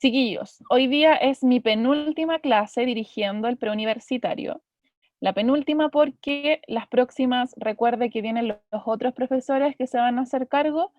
Chiquillos, hoy día es mi penúltima clase dirigiendo el preuniversitario. La penúltima porque las próximas, recuerde que vienen los otros profesores que se van a hacer cargo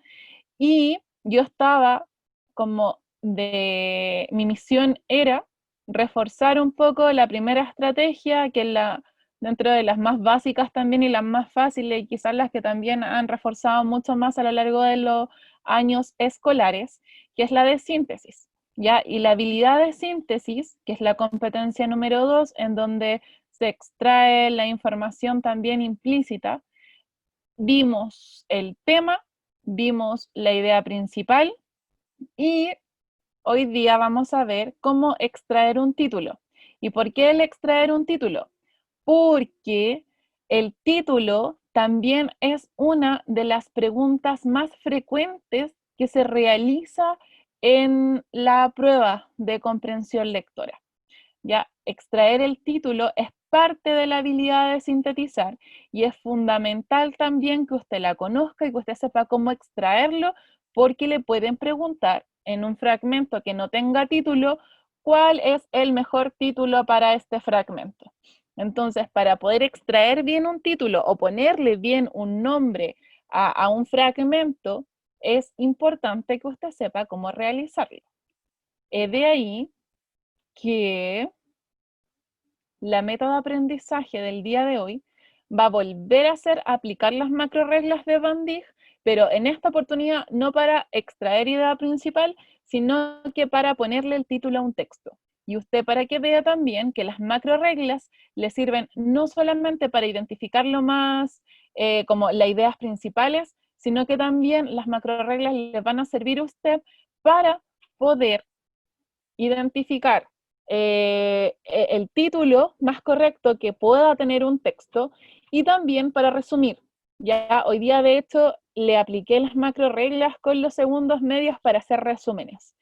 y yo estaba como mi misión era reforzar un poco la primera estrategia, que es dentro de las más básicas también y las más fáciles y quizás las que también han reforzado mucho más a lo largo de los años escolares, que es la de síntesis. ¿Ya? Y la habilidad de síntesis, que es la competencia número 2, en donde se extrae la información también implícita, vimos el tema, vimos la idea principal y hoy día vamos a ver cómo extraer un título. ¿Y por qué el extraer un título? Porque el título también es una de las preguntas más frecuentes que se realiza en la prueba de comprensión lectora. Ya extraer el título es parte de la habilidad de sintetizar y es fundamental también que usted la conozca y que usted sepa cómo extraerlo, porque le pueden preguntar en un fragmento que no tenga título, ¿cuál es el mejor título para este fragmento? Entonces, para poder extraer bien un título o ponerle bien un nombre a un fragmento, es importante que usted sepa cómo realizarlo. De ahí que la método de aprendizaje del día de hoy va a volver a ser aplicar las macroreglas de Van Dijk, pero en esta oportunidad no para extraer idea principal, sino que para ponerle el título a un texto. Y usted para que vea también que las macroreglas le sirven no solamente para identificar lo más como las ideas principales, sino que también las macroreglas le van a servir a usted para poder identificar el título más correcto que pueda tener un texto y también para resumir. Ya hoy día, de hecho, le apliqué las macro reglas con los segundos medios para hacer resúmenes.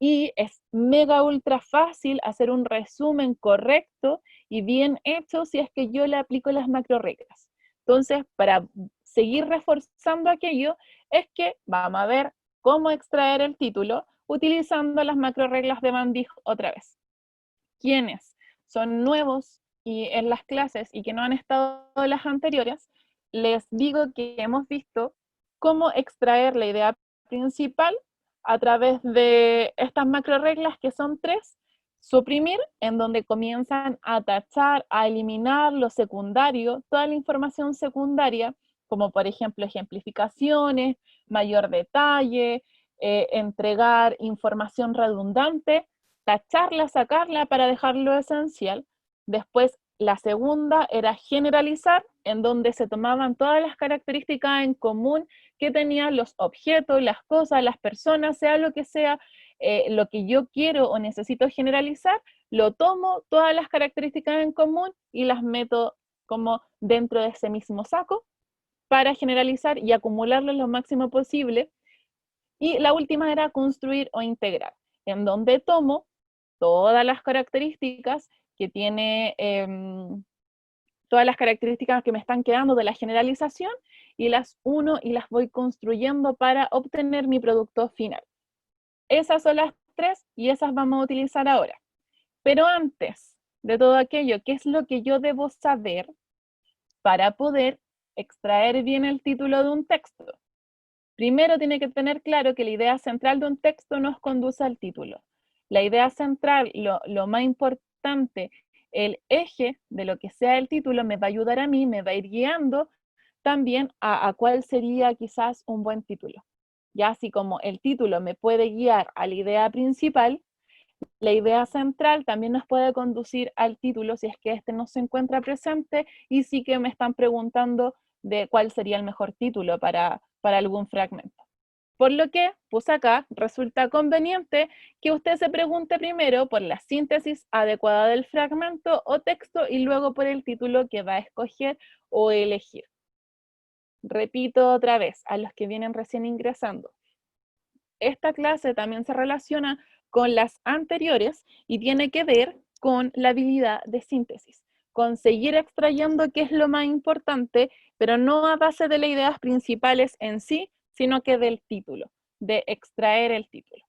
Y es mega ultra fácil hacer un resumen correcto y bien hecho si es que yo le aplico las macro reglas. Entonces, para seguir reforzando aquello, es que vamos a ver cómo extraer el título utilizando las macro reglas de Van Dijk otra vez. Quienes son nuevos y en las clases y que no han estado en las anteriores, les digo que hemos visto cómo extraer la idea principal a través de estas macro reglas que son tres: suprimir, en donde comienzan a tachar, a eliminar lo secundario, toda la información secundaria, como por ejemplo ejemplificaciones, mayor detalle, entregar información redundante, tacharla, sacarla para dejarlo esencial. Después, la segunda era generalizar, en donde se tomaban todas las características en común que tenían los objetos, las cosas, las personas, sea lo que sea, lo que yo quiero o necesito generalizar, lo tomo, todas las características en común y las meto como dentro de ese mismo saco para generalizar y acumularlo lo máximo posible. Y la última era construir o integrar, en donde tomo todas las características que tiene, todas las características que me están quedando de la generalización y las uno y las voy construyendo para obtener mi producto final. Esas son las tres y esas vamos a utilizar ahora. Pero antes de todo aquello, ¿qué es lo que yo debo saber para poder extraer bien el título de un texto? Primero tiene que tener claro que la idea central de un texto nos conduce al título. La idea central, lo más importante, el eje de lo que sea el título me va a ayudar a mí, me va a ir guiando también a cuál sería quizás un buen título. Ya así como el título me puede guiar a la idea principal, la idea central también nos puede conducir al título si es que este no se encuentra presente y sí que me están preguntando de cuál sería el mejor título para algún fragmento. Por lo que puse acá, resulta conveniente que usted se pregunte primero por la síntesis adecuada del fragmento o texto y luego por el título que va a escoger o elegir. Repito otra vez a los que vienen recién ingresando. Esta clase también se relaciona con las anteriores y tiene que ver con la habilidad de síntesis, con seguir extrayendo qué es lo más importante, pero no a base de las ideas principales en sí, sino que del título, de extraer el título.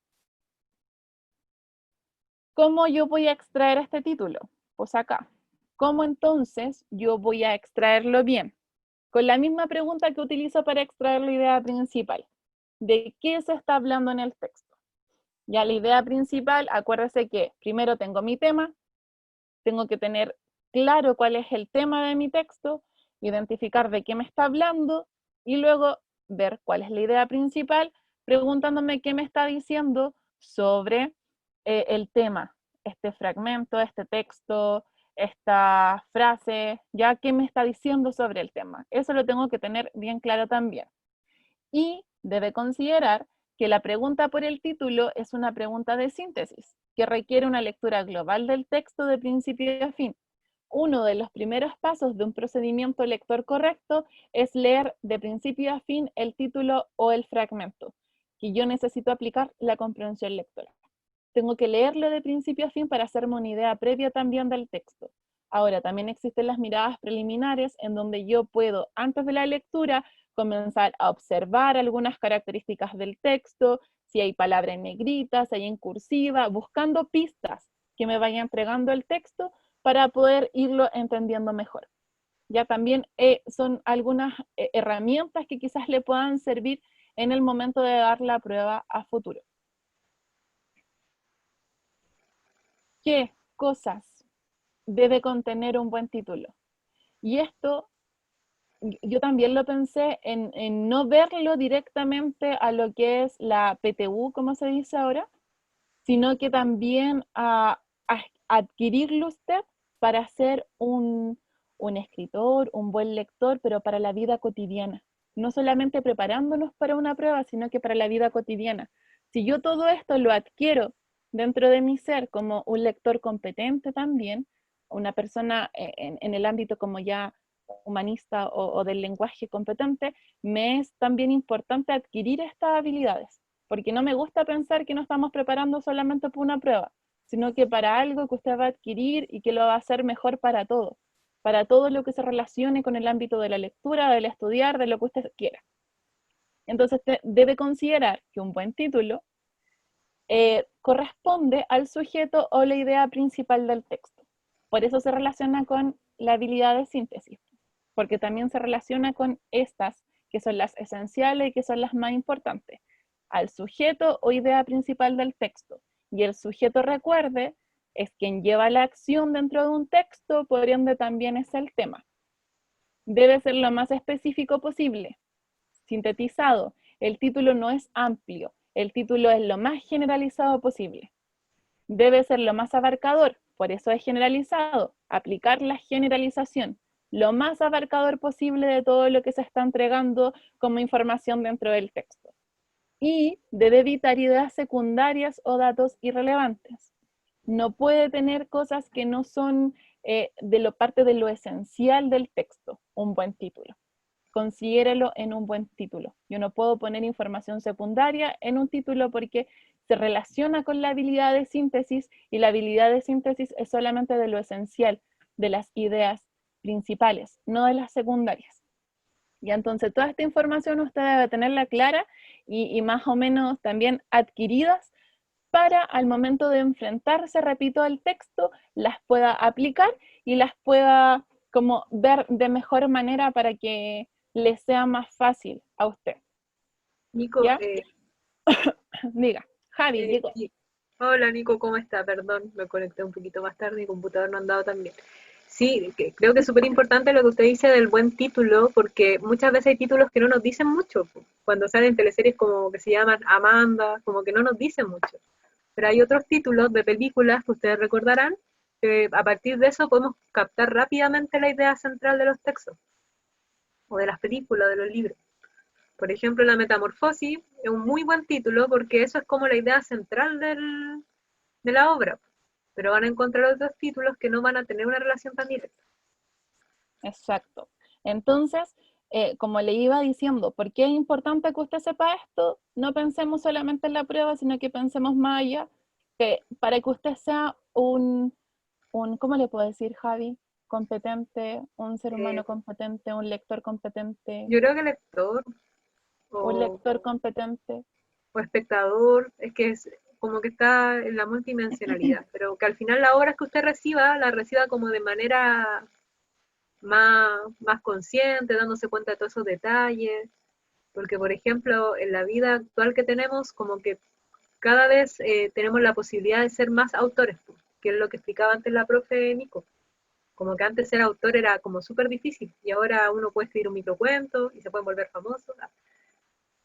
¿Cómo yo voy a extraer este título? Pues acá. ¿Cómo entonces yo voy a extraerlo bien? Con la misma pregunta que utilizo para extraer la idea principal. ¿De qué se está hablando en el texto? Ya la idea principal, acuérdese que primero tengo mi tema, tengo que tener claro cuál es el tema de mi texto, identificar de qué me está hablando y luego ver cuál es la idea principal, preguntándome qué me está diciendo sobre el tema, este fragmento, este texto, esta frase, ya qué me está diciendo sobre el tema. Eso lo tengo que tener bien claro también. Y debe considerar que la pregunta por el título es una pregunta de síntesis, que requiere una lectura global del texto de principio a fin. Uno de los primeros pasos de un procedimiento lector correcto es leer de principio a fin el título o el fragmento, que yo necesito aplicar la comprensión lectora. Tengo que leerlo de principio a fin para hacerme una idea previa también del texto. Ahora, también existen las miradas preliminares en donde yo puedo, antes de la lectura, comenzar a observar algunas características del texto, si hay palabras en negrita, si hay en cursiva, buscando pistas que me vaya entregando el texto para poder irlo entendiendo mejor. Ya también son algunas herramientas que quizás le puedan servir en el momento de dar la prueba a futuro. ¿Qué cosas debe contener un buen título? Y esto yo también lo pensé en no verlo directamente a lo que es la PTU, como se dice ahora, sino que también a adquirirlo usted para ser un escritor, un buen lector, pero para la vida cotidiana. No solamente preparándonos para una prueba, sino que para la vida cotidiana. Si yo todo esto lo adquiero dentro de mi ser como un lector competente también, una persona en el ámbito como ya humanista o del lenguaje competente, me es también importante adquirir estas habilidades, porque no me gusta pensar que no estamos preparando solamente para una prueba, sino que para algo que usted va a adquirir y que lo va a hacer mejor para todo lo que se relacione con el ámbito de la lectura, del estudiar, de lo que usted quiera. Entonces debe considerar que un buen título corresponde al sujeto o la idea principal del texto. Por eso se relaciona con la habilidad de síntesis, porque también se relaciona con estas, que son las esenciales y que son las más importantes, al sujeto o idea principal del texto. Y el sujeto, recuerde, es quien lleva la acción dentro de un texto, por ende también es el tema. Debe ser lo más específico posible, sintetizado. El título no es amplio, el título es lo más generalizado posible. Debe ser lo más abarcador, por eso es generalizado, aplicar la generalización, lo más abarcador posible de todo lo que se está entregando como información dentro del texto. Y debe evitar ideas secundarias o datos irrelevantes. No puede tener cosas que no son parte de lo esencial del texto, un buen título. Considérelo en un buen título. Yo no puedo poner información secundaria en un título porque se relaciona con la habilidad de síntesis y la habilidad de síntesis es solamente de lo esencial, de las ideas principales, no de las secundarias. Y entonces toda esta información usted debe tenerla clara y más o menos también adquiridas para al momento de enfrentarse, repito, al texto, las pueda aplicar y las pueda como ver de mejor manera para que le sea más fácil a usted. Nico, ¿Ya? Diga, Javi, llegó. sí. Hola Nico, ¿cómo está? Perdón, me conecté un poquito más tarde, mi computador no ha andado tan bien. Sí, creo que es súper importante lo que usted dice del buen título, porque muchas veces hay títulos que no nos dicen mucho. Cuando salen teleseries como que se llaman Amanda, como que no nos dicen mucho. Pero hay otros títulos de películas que ustedes recordarán, que a partir de eso podemos captar rápidamente la idea central de los textos, o de las películas, de los libros. Por ejemplo, La Metamorfosis es un muy buen título porque eso es como la idea central de la obra, pero van a encontrar otros títulos que no van a tener una relación tan directa. Exacto. Entonces, como le iba diciendo, ¿por qué es importante que usted sepa esto? No pensemos solamente en la prueba, sino que pensemos más allá, que para que usted sea ¿cómo le puedo decir, Javi? Competente, un ser Eh, humano competente, un lector competente, yo creo que lector un o, lector competente. o espectador, es que como que está en la multidimensionalidad, pero que al final las obras que usted reciba, la reciba como de manera más consciente, dándose cuenta de todos esos detalles, porque por ejemplo, en la vida actual que tenemos, como que cada vez tenemos la posibilidad de ser más autores, que es lo que explicaba antes la profe Nico. Como que antes ser autor era como súper difícil y ahora uno puede escribir un microcuento y se pueden volver famosos.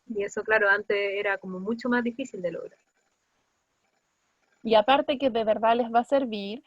Y eso, claro, antes era como mucho más difícil de lograr. Y aparte que de verdad les va a servir,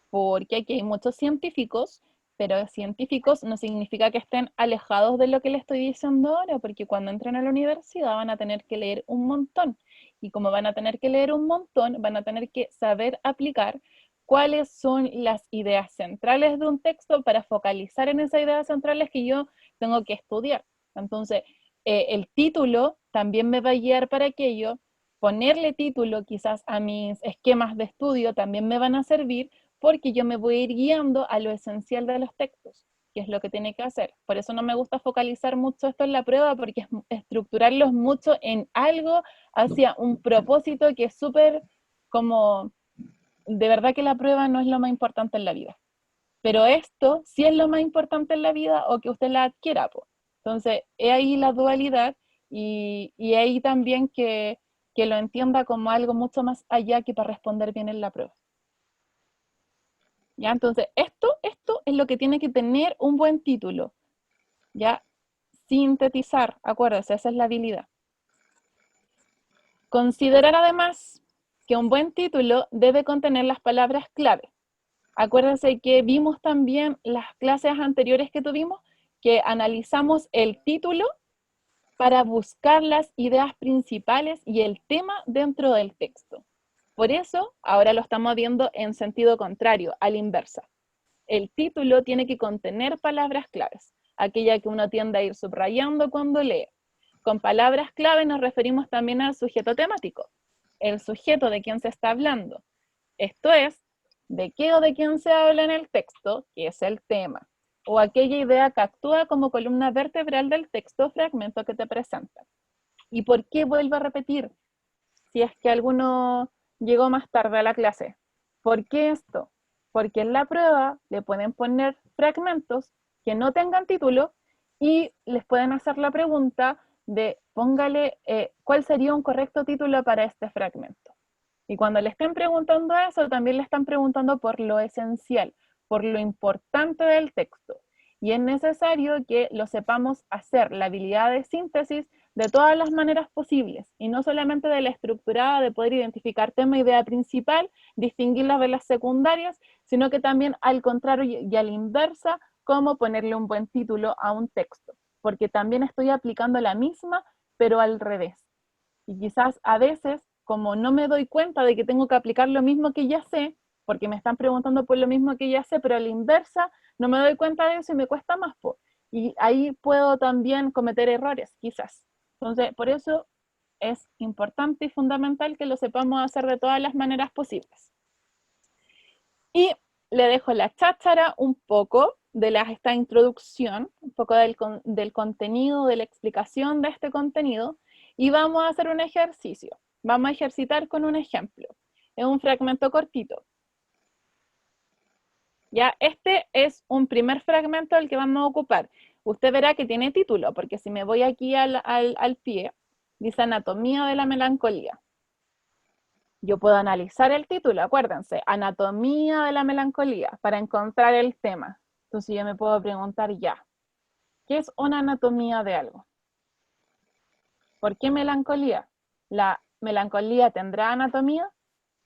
porque aquí hay muchos científicos, pero científicos no significa que estén alejados de lo que les estoy diciendo ahora, porque cuando entren a la universidad van a tener que leer un montón. Y como van a tener que leer un montón, van a tener que saber aplicar cuáles son las ideas centrales de un texto para focalizar en esas ideas centrales que yo tengo que estudiar. Entonces, el título también me va a guiar para aquello. Ponerle título quizás a mis esquemas de estudio también me van a servir porque yo me voy a ir guiando a lo esencial de los textos, que es lo que tiene que hacer. Por eso no me gusta focalizar mucho esto en la prueba, porque es estructurarlos mucho en algo hacia un propósito que es súper como, de verdad que la prueba no es lo más importante en la vida. Pero esto sí es lo más importante en la vida o que usted la adquiera. Po. Entonces, es ahí la dualidad y ahí también que lo entienda como algo mucho más allá que para responder bien en la prueba. ¿Ya? Entonces, esto es lo que tiene que tener un buen título. ¿Ya? Sintetizar, acuérdese, esa es la habilidad. Considerar además que un buen título debe contener las palabras clave. Acuérdense que vimos también las clases anteriores que tuvimos, que analizamos el título para buscar las ideas principales y el tema dentro del texto. Por eso, ahora lo estamos viendo en sentido contrario, a la inversa. El título tiene que contener palabras claves, aquella que uno tiende a ir subrayando cuando lee. Con palabras clave nos referimos también al sujeto temático, el sujeto de quien se está hablando. Esto es, de qué o de quién se habla en el texto, que es el tema, o aquella idea que actúa como columna vertebral del texto o fragmento que te presenta. ¿Y por qué vuelvo a repetir? Si es que alguno llegó más tarde a la clase. ¿Por qué esto? Porque en la prueba le pueden poner fragmentos que no tengan título y les pueden hacer la pregunta de póngale cuál sería un correcto título para este fragmento. Y cuando le estén preguntando eso, también le están preguntando por lo esencial, por lo importante del texto. Y es necesario que lo sepamos hacer, la habilidad de síntesis de todas las maneras posibles, y no solamente de la estructurada de poder identificar tema e idea principal, distinguirlas de las secundarias, sino que también al contrario y a la inversa, cómo ponerle un buen título a un texto, porque también estoy aplicando la misma, pero al revés. Y quizás a veces, como no me doy cuenta de que tengo que aplicar lo mismo que ya sé, porque me están preguntando por lo mismo que ya sé, pero a la inversa, no me doy cuenta de eso y me cuesta más. Po. Y ahí puedo también cometer errores, quizás. Entonces, por eso es importante y fundamental que lo sepamos hacer de todas las maneras posibles. Y le dejo la cháchara un poco de esta introducción, un poco del contenido, de la explicación de este contenido, y vamos a hacer un ejercicio. Vamos a ejercitar con un ejemplo. Es un fragmento cortito. Ya, este es un primer fragmento del que vamos a ocupar. Usted verá que tiene título, porque si me voy aquí al pie, dice Anatomía de la melancolía. Yo puedo analizar el título, acuérdense, Anatomía de la melancolía, para encontrar el tema. Entonces yo me puedo preguntar ya, ¿qué es una anatomía de algo? ¿Por qué melancolía? ¿La melancolía tendrá anatomía?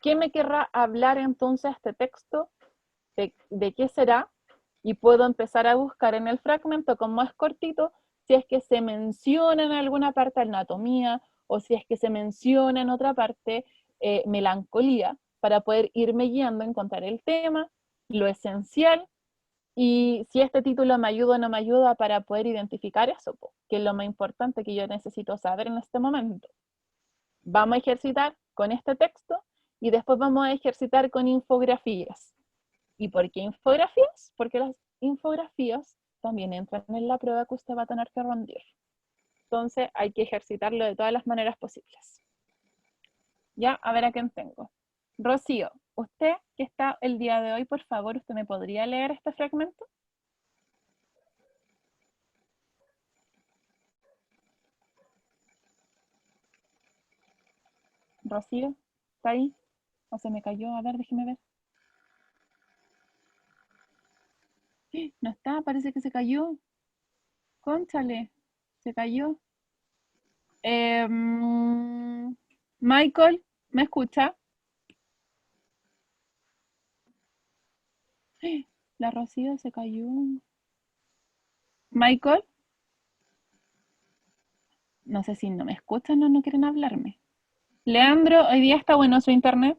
¿Qué me querrá hablar entonces este texto? ¿De qué será? Y puedo empezar a buscar en el fragmento, como es cortito, si es que se menciona en alguna parte anatomía o si es que se menciona en otra parte melancolía, para poder irme guiando a encontrar el tema, lo esencial, y si este título me ayuda o no me ayuda para poder identificar eso, que es lo más importante que yo necesito saber en este momento. Vamos a ejercitar con este texto y después vamos a ejercitar con infografías. ¿Y por qué infografías? Porque las infografías también entran en la prueba que usted va a tener que rendir. Entonces hay que ejercitarlo de todas las maneras posibles. Ya, a ver a quién tengo. Rocío, usted que está el día de hoy, por favor, ¿usted me podría leer este fragmento? Rocío, ¿está ahí? ¿O se me cayó? A ver, déjeme ver. No está, parece que se cayó. Cónchale, se cayó. Michael, ¿me escucha? La Rocío se cayó. Michael, no sé si no me escuchan o no quieren hablarme. Leandro, ¿hoy día está bueno su internet?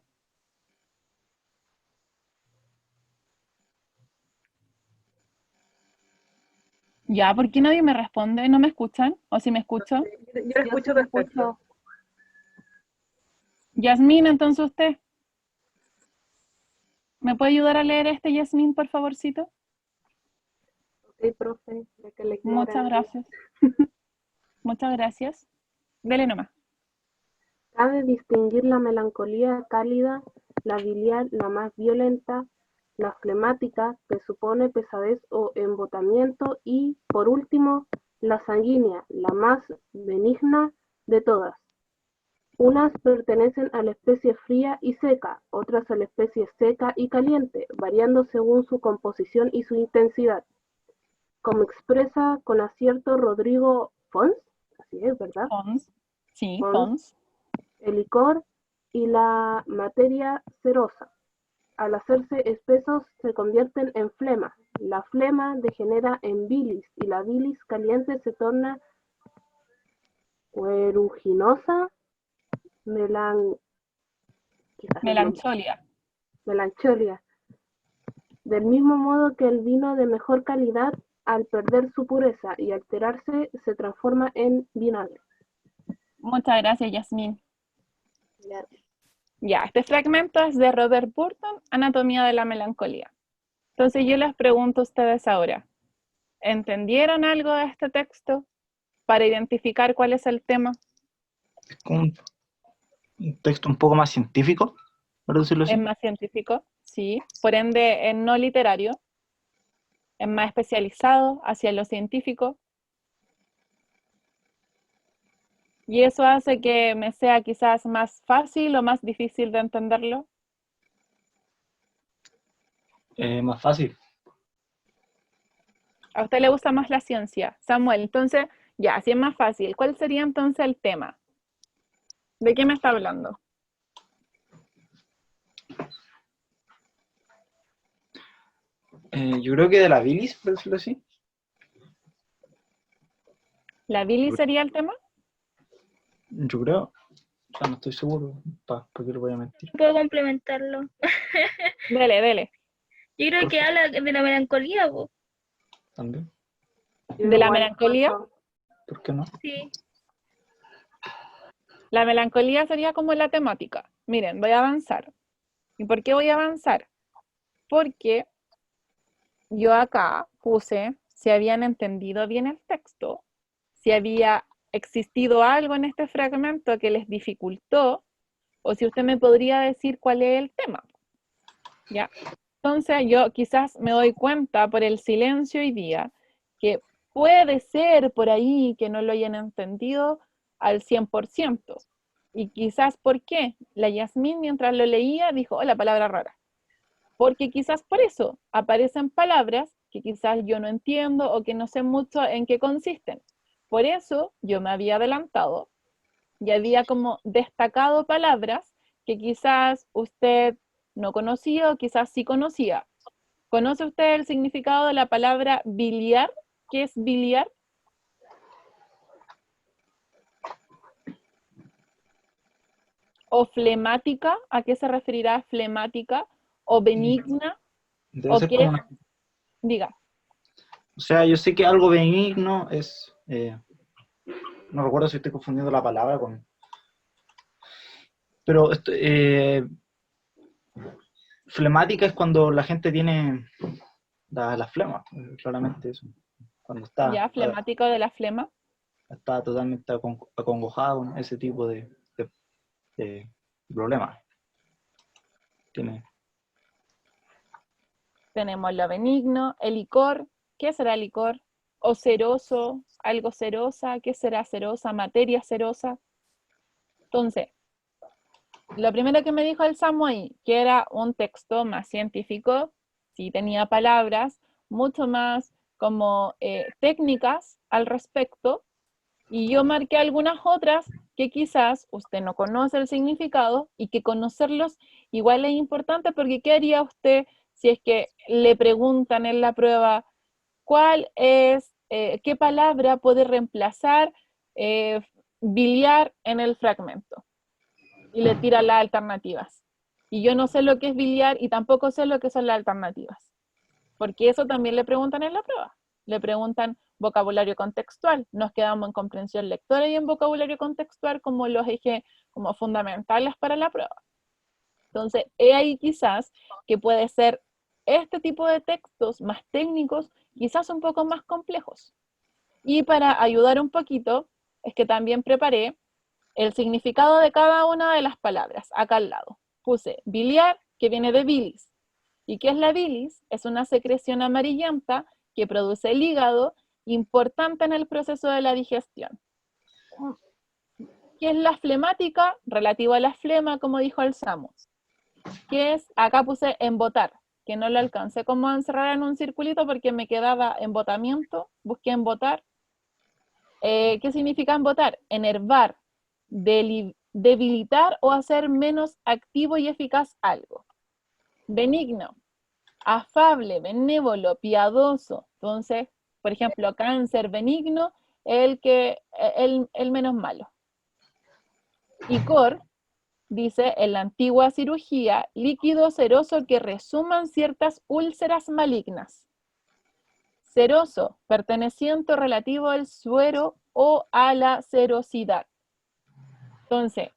Ya, ¿por qué nadie me responde? ¿No me escuchan? ¿O si me escucho? Yo lo Yo sí escucho lo perfecto. escucho. Yasmín, entonces usted. ¿Me puede ayudar a leer este, Yasmín, por favorcito? Ok, profe, ya que le Muchas ignoran. gracias. Muchas gracias. Dele nomás. Cabe distinguir la melancolía cálida, la biliar, la más violenta, la flemática, que supone pesadez o embotamiento, y, por último, la sanguínea, la más benigna de todas. Unas pertenecen a la especie fría y seca, otras a la especie seca y caliente, variando según su composición y su intensidad. Como expresa con acierto Rodrigo Fons, así es, ¿verdad? Pons. Sí, Fons, Pons. el licor y la materia cerosa, al hacerse espesos, se convierten en flema. La flema degenera en bilis y la bilis caliente se torna ferruginosa, melan... Melancholia. melancholia. Del mismo modo que el vino de mejor calidad, al perder su pureza y alterarse, se transforma en vinagre. Muchas gracias, Yasmín. Ya. Ya, este fragmento es de Robert Burton, Anatomía de la Melancolía. Entonces yo les pregunto a ustedes ahora, ¿entendieron algo de este texto para identificar cuál es el tema? Es como un texto un poco más científico, por decirlo ¿Es así. más científico? Sí. Por ende, es no literario. ¿Es más especializado hacia lo científico? Y eso hace que me sea quizás más fácil o más difícil de entenderlo. Más fácil. A usted le gusta más la ciencia, Samuel. Entonces, ya, así es más fácil. ¿Cuál sería entonces el tema? ¿De qué me está hablando? Yo creo que de la bilis, por decirlo así. ¿La bilis sería el tema? Yo creo. O sea, no estoy seguro. ¿Para qué lo voy a mentir? Puedo complementarlo. Dele, dele. Yo creo que habla de la melancolía, po. También. ¿De la melancolía? ¿Por qué no? Sí. La melancolía sería como la temática. Miren, voy a avanzar. ¿Y por qué voy a avanzar? Porque yo acá puse si habían entendido bien el texto, si había existido algo en este fragmento que les dificultó, o si usted me podría decir cuál es el tema. ¿Ya? Entonces yo quizás me doy cuenta por el silencio hoy día que puede ser por ahí que no lo hayan entendido al 100%. Y quizás, ¿por qué? La Yasmín mientras lo leía dijo, oh, la palabra rara. Porque quizás por eso aparecen palabras que quizás yo no entiendo o que no sé mucho en qué consisten. Por eso yo me había adelantado y había como destacado palabras que quizás usted no conocía o quizás sí conocía. ¿Conoce usted el significado de la palabra biliar? ¿Qué es biliar? ¿O flemática? ¿A qué se referirá flemática? ¿O benigna? Debe ¿O ser qué como es? una. Diga. O sea, yo sé que algo benigno es. No recuerdo si estoy confundiendo la palabra con. Pero flemática es cuando la gente tiene la flema, claramente eso. Cuando Ya, flemático de la flema. está totalmente acongojado, ¿no? Ese tipo de problema. Tiene. Tenemos lo benigno, el licor. ¿Qué será el licor? O ceroso, algo cerosa. ¿Qué será cerosa? Materia cerosa. Entonces, lo primero que me dijo el Samu ahí, que era un texto más científico, sí tenía palabras mucho más como técnicas al respecto, y yo marqué algunas otras que quizás usted no conoce el significado y que conocerlos igual es importante, porque ¿qué haría usted si es que le preguntan en la prueba cuál es, qué palabra puede reemplazar biliar en el fragmento? Y le tira las alternativas. Y yo no sé lo que es biliar y tampoco sé lo que son las alternativas. Porque eso también le preguntan en la prueba. Le preguntan vocabulario contextual. Nos quedamos en comprensión lectora y en vocabulario contextual como los ejes como fundamentales para la prueba. Entonces, he ahí quizás que puede ser este tipo de textos más técnicos, quizás un poco más complejos. Y para ayudar un poquito, es que también preparé el significado de cada una de las palabras, acá al lado. Puse biliar, que viene de bilis. ¿Y qué es la bilis? Es una secreción amarillenta que produce el hígado, importante en el proceso de la digestión. ¿Qué es la flemática? Relativo a la flema, como dijo el Samu. ¿Qué es? Acá puse embotar, que no lo alcancé como a encerrar en un circulito porque me quedaba embotamiento, busqué embotar. ¿Qué significa embotar? Enervar, debilitar o hacer menos activo y eficaz algo. Benigno, afable, benévolo, piadoso. Entonces, por ejemplo, cáncer benigno, el menos malo. Icor dice, en la antigua cirugía, líquido ceroso que resuman ciertas úlceras malignas. Ceroso, perteneciente o relativo al suero o a la cerosidad. Entonces,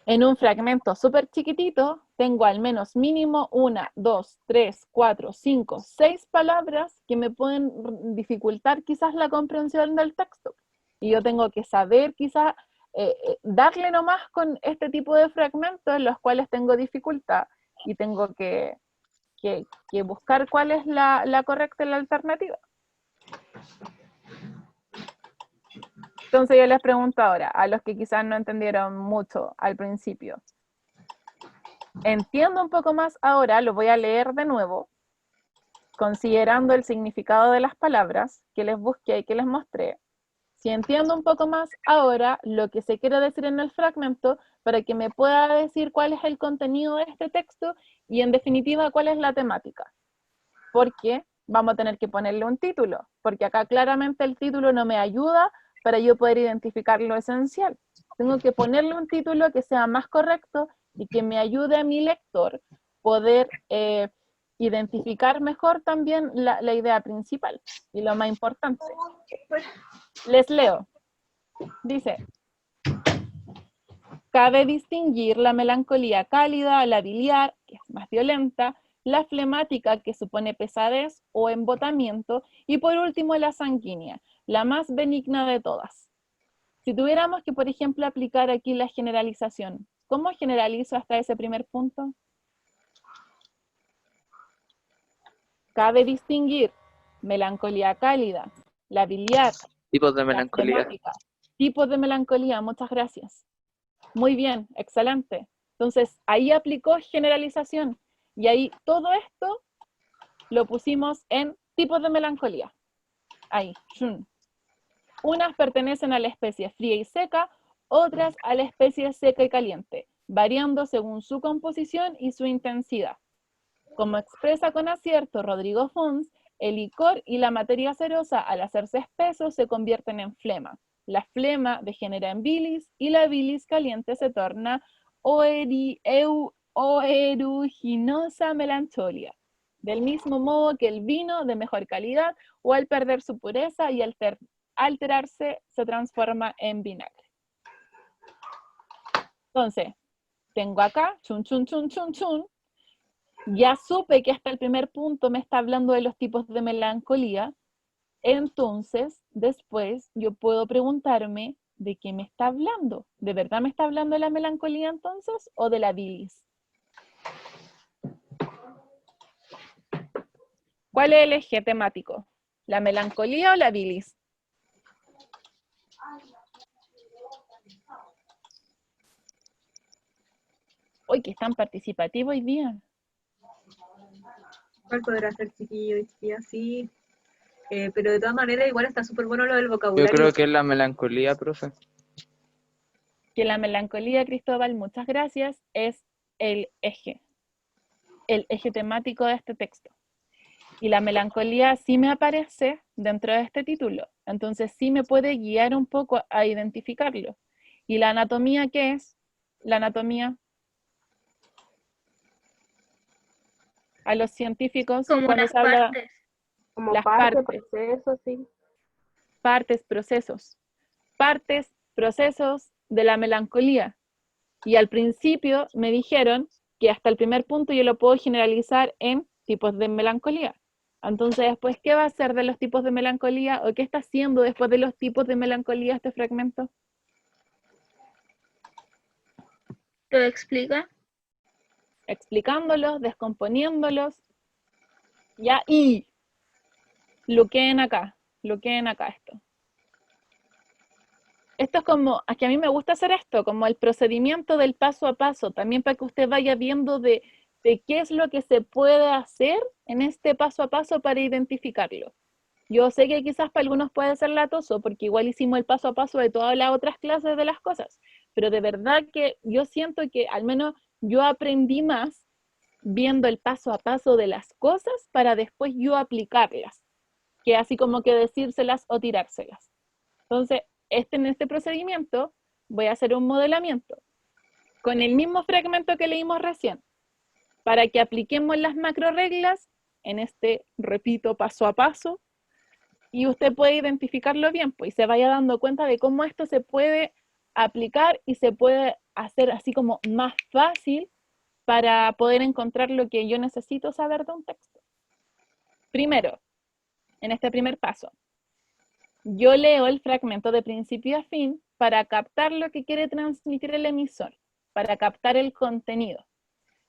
en un fragmento súper chiquitito, tengo al menos mínimo 1, 2, 3, 4, 5, 6 palabras que me pueden dificultar quizás la comprensión del texto. Y yo tengo que saber quizás darle nomás con este tipo de fragmentos en los cuales tengo dificultad y tengo que buscar cuál es la correcta y la alternativa. Entonces yo les pregunto ahora, a los que quizás no entendieron mucho al principio. Entiendo un poco más ahora, lo voy a leer de nuevo, considerando el significado de las palabras que les busqué y que les mostré. Si entiendo un poco más ahora lo que se quiere decir en el fragmento, para que me pueda decir cuál es el contenido de este texto y en definitiva cuál es la temática. Porque vamos a tener que ponerle un título, porque acá claramente el título no me ayuda para yo poder identificar lo esencial. Tengo que ponerle un título que sea más correcto y que me ayude a mi lector poder identificar mejor también la idea principal y lo más importante. Les leo. Dice, cabe distinguir la melancolía cálida, la biliar, que es más violenta, la flemática, que supone pesadez o embotamiento, y por último la sanguínea, la más benigna de todas. Si tuviéramos que, por ejemplo, aplicar aquí la generalización, ¿cómo generalizo hasta ese primer punto? Cabe distinguir melancolía cálida, la biliar, Tipos de la melancolía. flemática, tipos de melancolía. Muchas gracias. Muy bien, excelente. Entonces, ahí aplicó generalización. Y ahí todo esto lo pusimos en tipos de melancolía. Ahí. Unas pertenecen a la especie fría y seca, otras a la especie seca y caliente, variando según su composición y su intensidad. Como expresa con acierto Rodrigo Fons, el licor y la materia cerosa al hacerse espesos se convierten en flema. La flema degenera en bilis y la bilis caliente se torna oeruginosa melancholia. Del mismo modo que el vino de mejor calidad o al perder su pureza y alterarse se transforma en vinagre. Entonces, tengo acá, ya supe que hasta el primer punto me está hablando de los tipos de melancolía, entonces después yo puedo preguntarme de qué me está hablando. ¿De verdad me está hablando de la melancolía entonces o de la bilis? ¿Cuál es el eje temático? ¿La melancolía o la bilis? Uy, que están participativos hoy día. ¿Cuál podrá ser, chiquillo y chiquilla? Sí. Pero de todas maneras, igual está súper bueno lo del Yo vocabulario. creo que es la melancolía, profe. Que la melancolía, Cristóbal, muchas gracias, es el eje temático de este texto. Y la melancolía sí me aparece dentro de este título, entonces sí me puede guiar un poco a identificarlo. ¿Y la anatomía qué es? La anatomía, a los científicos, Como cuando las se habla partes. Como las parte, partes. proceso, sí. partes, procesos de la melancolía. Y al principio me dijeron que hasta el primer punto yo lo puedo generalizar en tipos de melancolía. Entonces, después, ¿qué va a hacer de los tipos de melancolía o qué está haciendo después de los tipos de melancolía este fragmento? ¿Lo explica? Explicándolos, descomponiéndolos, ya, y bloqueen acá esto. Esto es como, es que a mí me gusta hacer esto, como el procedimiento del paso a paso, también para que usted vaya viendo de qué es lo que se puede hacer en este paso a paso para identificarlo. Yo sé que quizás para algunos puede ser latoso, porque igual hicimos el paso a paso de todas las otras clases de las cosas, pero de verdad que yo siento que al menos yo aprendí más viendo el paso a paso de las cosas para después yo aplicarlas, que así como que decírselas o tirárselas. Entonces, en este procedimiento voy a hacer un modelamiento con el mismo fragmento que leímos recién, para que apliquemos las macro reglas en este, repito, paso a paso, y usted puede identificarlo bien, pues, y se vaya dando cuenta de cómo esto se puede aplicar y se puede hacer así como más fácil para poder encontrar lo que yo necesito saber de un texto. Primero, en este primer paso, yo leo el fragmento de principio a fin para captar lo que quiere transmitir el emisor, para captar el contenido.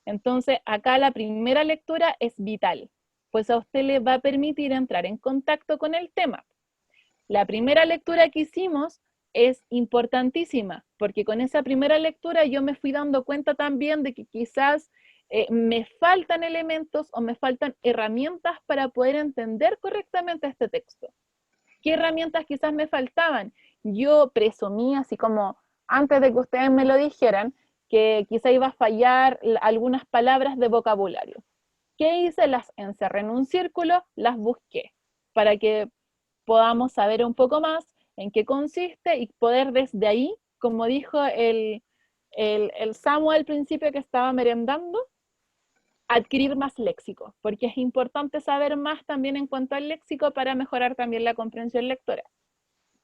Entonces, acá la primera lectura es vital, pues a usted le va a permitir entrar en contacto con el tema. La primera lectura que hicimos es importantísima, porque con esa primera lectura yo me fui dando cuenta también de que quizás me faltan elementos o me faltan herramientas para poder entender correctamente este texto. ¿Qué herramientas quizás me faltaban? Yo presumí, así como antes de que ustedes me lo dijeran, que quizá iba a fallar algunas palabras de vocabulario. ¿Qué hice? Las encerré en un círculo, las busqué, para que podamos saber un poco más en qué consiste y poder desde ahí, como dijo el Samu al principio que estaba merendando, adquirir más léxico, porque es importante saber más también en cuanto al léxico para mejorar también la comprensión lectora.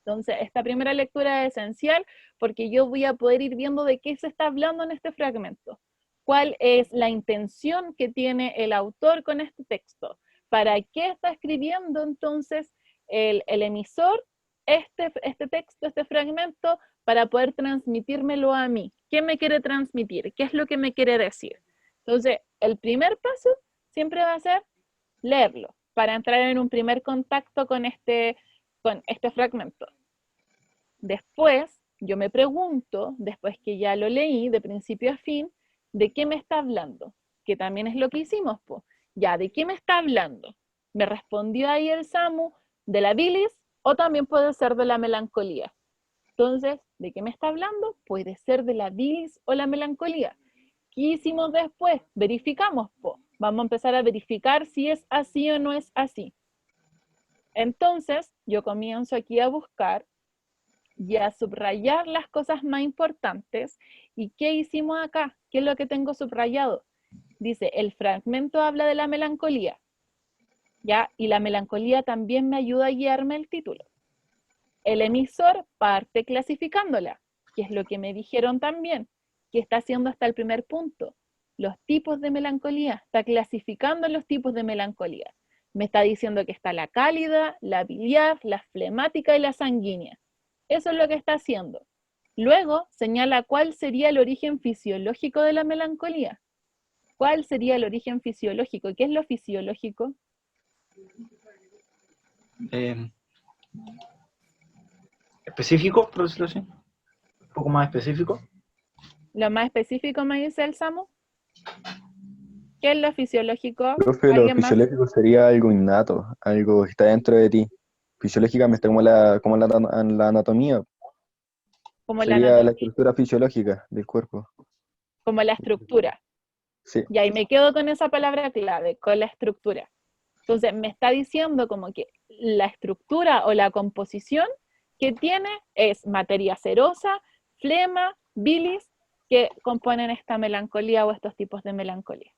Entonces, esta primera lectura es esencial porque yo voy a poder ir viendo de qué se está hablando en este fragmento, cuál es la intención que tiene el autor con este texto, para qué está escribiendo entonces el emisor este texto, este fragmento, para poder transmitírmelo a mí. ¿Qué me quiere transmitir? ¿Qué es lo que me quiere decir? Entonces, el primer paso siempre va a ser leerlo, para entrar en un primer contacto con este fragmento. Después, yo me pregunto, después que ya lo leí de principio a fin, ¿de qué me está hablando? Que también es lo que hicimos, po. Ya, ¿de qué me está hablando? Me respondió ahí el Samu, de la bilis, o también puede ser de la melancolía. Entonces, ¿de qué me está hablando? Puede ser de la bilis o la melancolía. ¿Qué hicimos después? Verificamos, po. Vamos a empezar a verificar si es así o no es así. Entonces, yo comienzo aquí a buscar y a subrayar las cosas más importantes. ¿Y qué hicimos acá? ¿Qué es lo que tengo subrayado? Dice, el fragmento habla de la melancolía, ¿ya? Y la melancolía también me ayuda a guiarme el título. El emisor parte clasificándola, que es lo que me dijeron también, que está haciendo hasta el primer punto. Los tipos de melancolía, está clasificando los tipos de melancolía. Me está diciendo que está la cálida, la biliar, la flemática y la sanguínea. Eso es lo que está haciendo. Luego señala cuál sería el origen fisiológico de la melancolía. ¿Cuál sería el origen fisiológico? ¿Qué es lo fisiológico? Específico, por decirlo así. Un poco más específico. Lo más específico me dice el Samu. ¿Qué es lo fisiológico? Profe, lo ¿Alguien más? fisiológico sería algo innato, algo que está dentro de ti. Fisiológicamente, como la anatomía, Como la sería la anatomía, estructura fisiológica del cuerpo. como la estructura. Sí, Y ahí me quedo con esa palabra clave, con la estructura. Entonces me está diciendo como que la estructura o la composición que tiene es materia cerosa, flema, bilis, que componen esta melancolía o estos tipos de melancolía.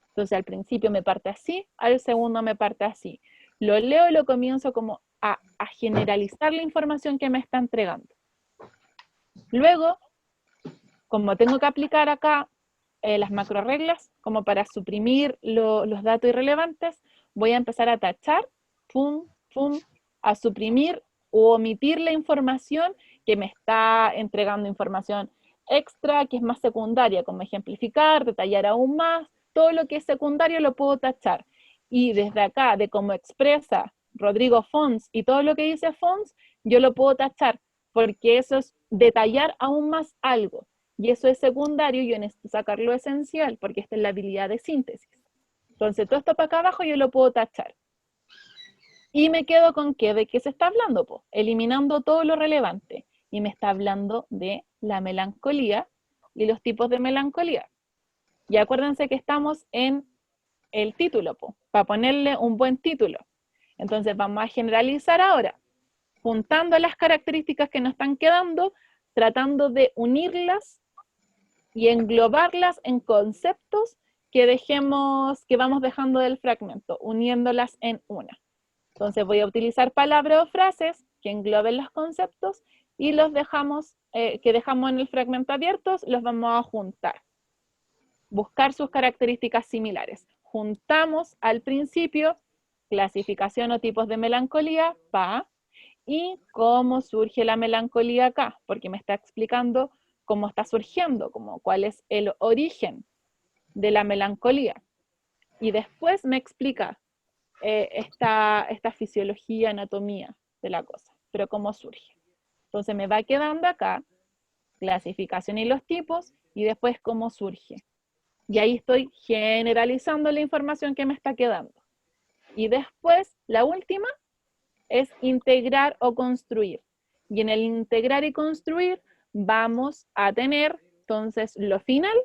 Entonces al principio me parte así, al segundo me parte así. Lo leo y lo comienzo como a generalizar la información que me está entregando. Luego, como tengo que aplicar acá las macroreglas, como para suprimir los datos irrelevantes, voy a empezar a tachar, pum, pum, a suprimir o omitir la información que me está entregando información extra, que es más secundaria, como ejemplificar, detallar aún más, todo lo que es secundario lo puedo tachar. Y desde acá, de cómo expresa Rodrigo Fons y todo lo que dice Fons, yo lo puedo tachar, porque eso es detallar aún más algo. Y eso es secundario, yo necesito sacar lo esencial, porque esta es la habilidad de síntesis. Entonces, todo esto para acá abajo yo lo puedo tachar. Y me quedo con qué, de qué se está hablando, po, eliminando todo lo relevante. Y me está hablando de la melancolía y los tipos de melancolía. Y acuérdense que estamos en el título, para ponerle un buen título. Entonces vamos a generalizar ahora, juntando las características que nos están quedando, tratando de unirlas y englobarlas en conceptos que vamos dejando del fragmento, uniéndolas en una. Entonces voy a utilizar palabras o frases que engloben los conceptos y los que dejamos en el fragmento abiertos, los vamos a juntar. Buscar sus características similares. Juntamos al principio clasificación o tipos de melancolía, y cómo surge la melancolía acá, porque me está explicando cómo está surgiendo, como cuál es el origen de la melancolía. Y después me explica esta fisiología, anatomía de la cosa, pero cómo surge. Entonces me va quedando acá clasificación y los tipos, y después cómo surge. Y ahí estoy generalizando la información que me está quedando. Y después, la última, es integrar o construir. Y en el integrar y construir vamos a tener entonces lo final,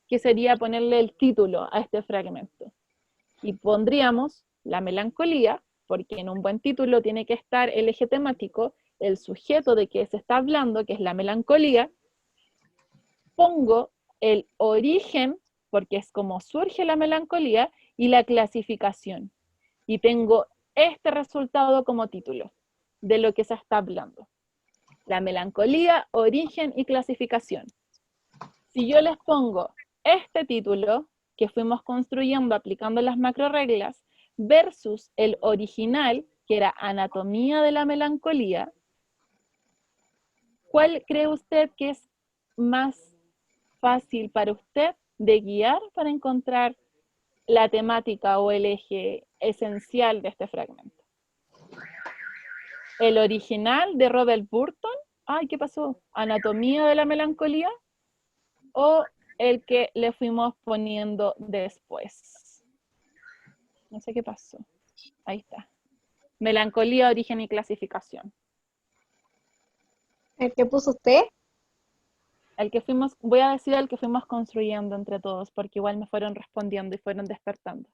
que sería ponerle el título a este fragmento. Y pondríamos la melancolía, porque en un buen título tiene que estar el eje temático, el sujeto de que se está hablando, que es la melancolía. Pongo el origen, porque es como surge la melancolía, y la clasificación. Y tengo este resultado como título de lo que se está hablando. La melancolía, origen y clasificación. Si yo les pongo este título que fuimos construyendo aplicando las macroreglas versus el original, que era anatomía de la melancolía, ¿cuál cree usted que es más fácil para usted de guiar para encontrar la temática o el eje esencial de este fragmento? ¿El original de Robert Burton? Ay, ¿qué pasó? ¿Anatomía de la melancolía? ¿O el que le fuimos poniendo después? No sé qué pasó. Ahí está. Melancolía, origen y clasificación. ¿El que puso usted? Voy a decir el que fuimos construyendo entre todos, porque igual me fueron respondiendo y fueron despertando.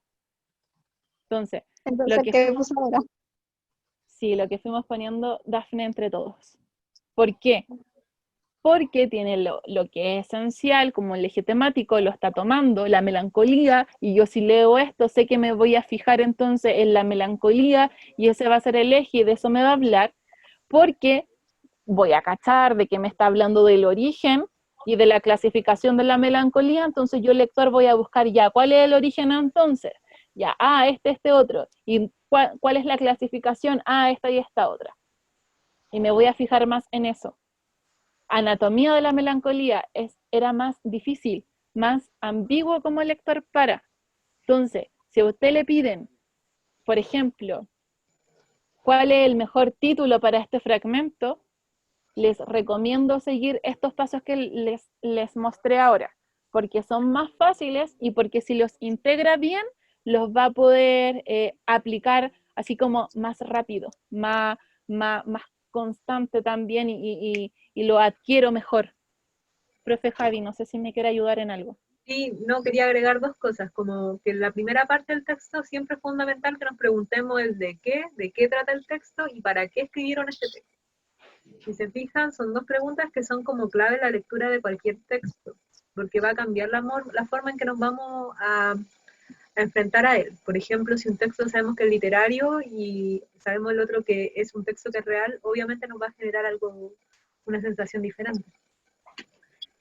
Entonces, Entonces, el que puso ahora. Sí, lo que fuimos poniendo Dafne entre todos. ¿Por qué? Porque tiene lo que es esencial, como el eje temático, lo está tomando, la melancolía, y yo si leo esto, sé que me voy a fijar entonces en la melancolía, y ese va a ser el eje, y de eso me va a hablar, porque voy a cachar de que me está hablando del origen, y de la clasificación de la melancolía, entonces yo lector voy a buscar ya, ¿cuál es el origen entonces? Ya, este otro, y ¿cuál es la clasificación? Esta y esta otra. y me voy a fijar más en eso. Anatomía de la melancolía era más difícil, más ambiguo como lector para. Entonces, si a usted le piden, por ejemplo, cuál es el mejor título para este fragmento, les recomiendo seguir estos pasos que les mostré ahora, porque son más fáciles y porque si los integra bien, los va a poder aplicar así como más rápido, más constante también y lo adquiero mejor. Profe Javi, no sé si me quiere ayudar en algo. Sí, no, quería agregar dos cosas, como que en la primera parte del texto siempre es fundamental que nos preguntemos el de qué trata el texto y para qué escribieron este texto. Si se fijan, son dos preguntas que son como clave en la lectura de cualquier texto, porque va a cambiar la forma en que nos vamos a enfrentar a él. Por ejemplo, si un texto sabemos que es literario y sabemos el otro que es un texto que es real, obviamente nos va a generar una sensación diferente.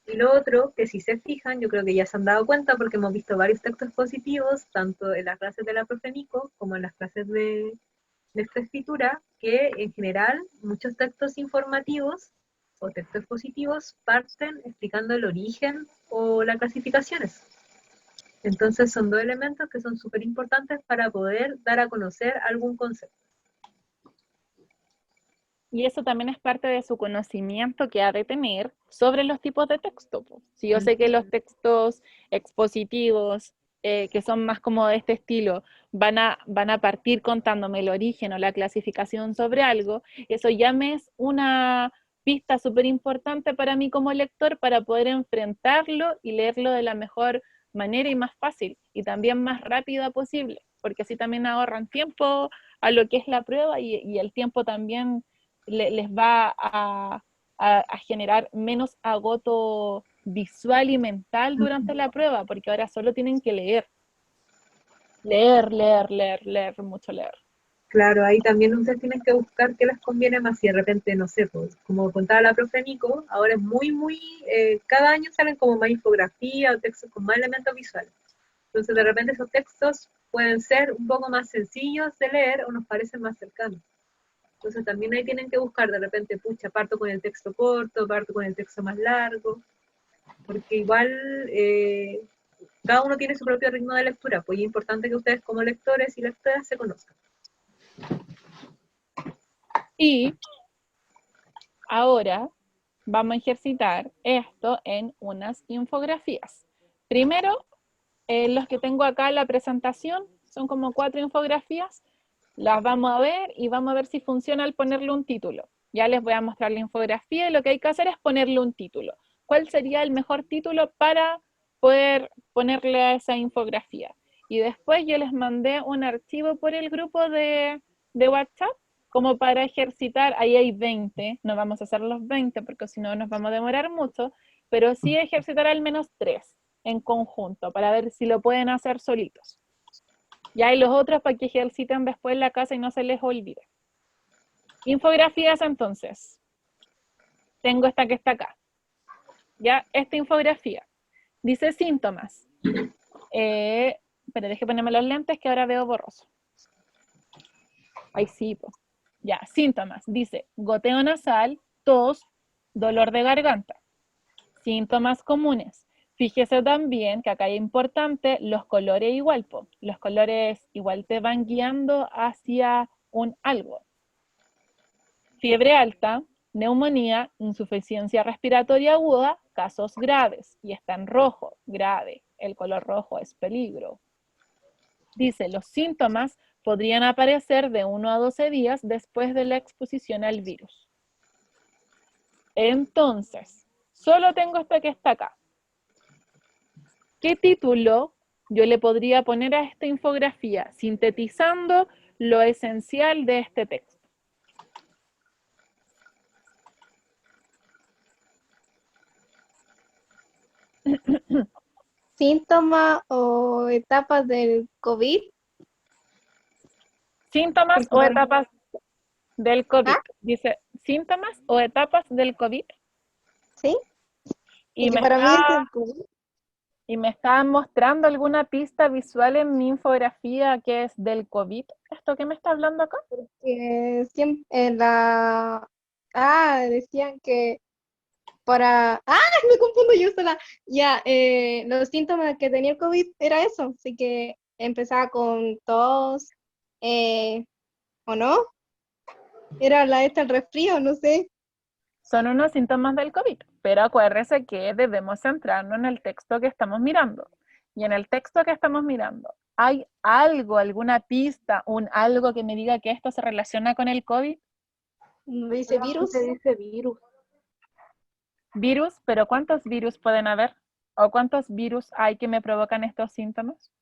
Y lo otro, que si se fijan, yo creo que ya se han dado cuenta porque hemos visto varios textos positivos, tanto en las clases de la profe Nico como en las clases de esta escritura, que en general muchos textos informativos o textos positivos parten explicando el origen o las clasificaciones. Entonces son dos elementos que son súper importantes para poder dar a conocer algún concepto. Y eso también es parte de su conocimiento que ha de tener sobre los tipos de texto. Si yo sé que los textos expositivos, que son más como de este estilo, van a partir contándome el origen o la clasificación sobre algo, eso ya me es una pista súper importante para mí como lector para poder enfrentarlo y leerlo de la mejor manera y más fácil, y también más rápida posible, porque así también ahorran tiempo a lo que es la prueba y el tiempo también les va a generar menos agoto visual y mental durante la prueba, porque ahora solo tienen que leer. Leer, mucho leer. Claro, ahí también ustedes tienen que buscar qué les conviene más, si de repente, no sé, pues, como contaba la profe Nico, ahora es cada año salen como más infografía o textos con más elementos visuales. Entonces, de repente esos textos pueden ser un poco más sencillos de leer o nos parecen más cercanos. Entonces también ahí tienen que buscar, de repente, pucha, parto con el texto corto, parto con el texto más largo, porque igual cada uno tiene su propio ritmo de lectura, pues es importante que ustedes como lectores y lectoras se conozcan. Y ahora vamos a ejercitar esto en unas infografías. Primero, los que tengo acá en la presentación, son como 4 infografías, las vamos a ver y vamos a ver si funciona al ponerle un título. Ya les voy a mostrar la infografía y lo que hay que hacer es ponerle un título. ¿Cuál sería el mejor título para poder ponerle a esa infografía? Y después yo les mandé un archivo por el grupo de WhatsApp como para ejercitar. Ahí hay 20, no vamos a hacer los 20 porque si no nos vamos a demorar mucho, pero sí ejercitar al menos 3 en conjunto para ver si lo pueden hacer solitos. Ya hay los otros para que ejerciten después en la casa y no se les olvide. Infografías entonces. Tengo esta que está acá. Ya, esta infografía. Dice síntomas. Pero deje ponerme los lentes que ahora veo borroso. Ahí sí, pues. Ya, síntomas. Dice goteo nasal, tos, dolor de garganta. Síntomas comunes. Fíjese también que acá es importante los colores igual, po. Los colores igual te van guiando hacia un algo. Fiebre alta, neumonía, insuficiencia respiratoria aguda, casos graves. Y está en rojo, grave. El color rojo es peligro. Dice, los síntomas podrían aparecer de 1 a 12 días después de la exposición al virus. Entonces, solo tengo esta que está acá. ¿Qué título yo le podría poner a esta infografía sintetizando lo esencial de este texto? Síntomas o etapas del COVID. Síntomas o etapas del COVID. ¿Ah? Dice, síntomas o etapas del COVID. ¿Sí? Y me, para mí es está, el COVID. y me estaban mostrando alguna pista visual en mi infografía que es del COVID. ¿Esto que me está hablando acá? Porque siempre, en la Decían que para... Me confundo yo sola. Ya, los síntomas que tenía el COVID era eso, así que empezaba con tos, ¿o no? Era el resfrío, no sé. Son unos síntomas del COVID, pero acuérdese que debemos centrarnos en el texto que estamos mirando. Y en el texto que estamos mirando, ¿hay algo, alguna pista, algo que me diga que esto se relaciona con el COVID? Dice virus. Se dice virus. Virus, pero ¿cuántos virus pueden haber? ¿O cuántos virus hay que me provocan estos síntomas?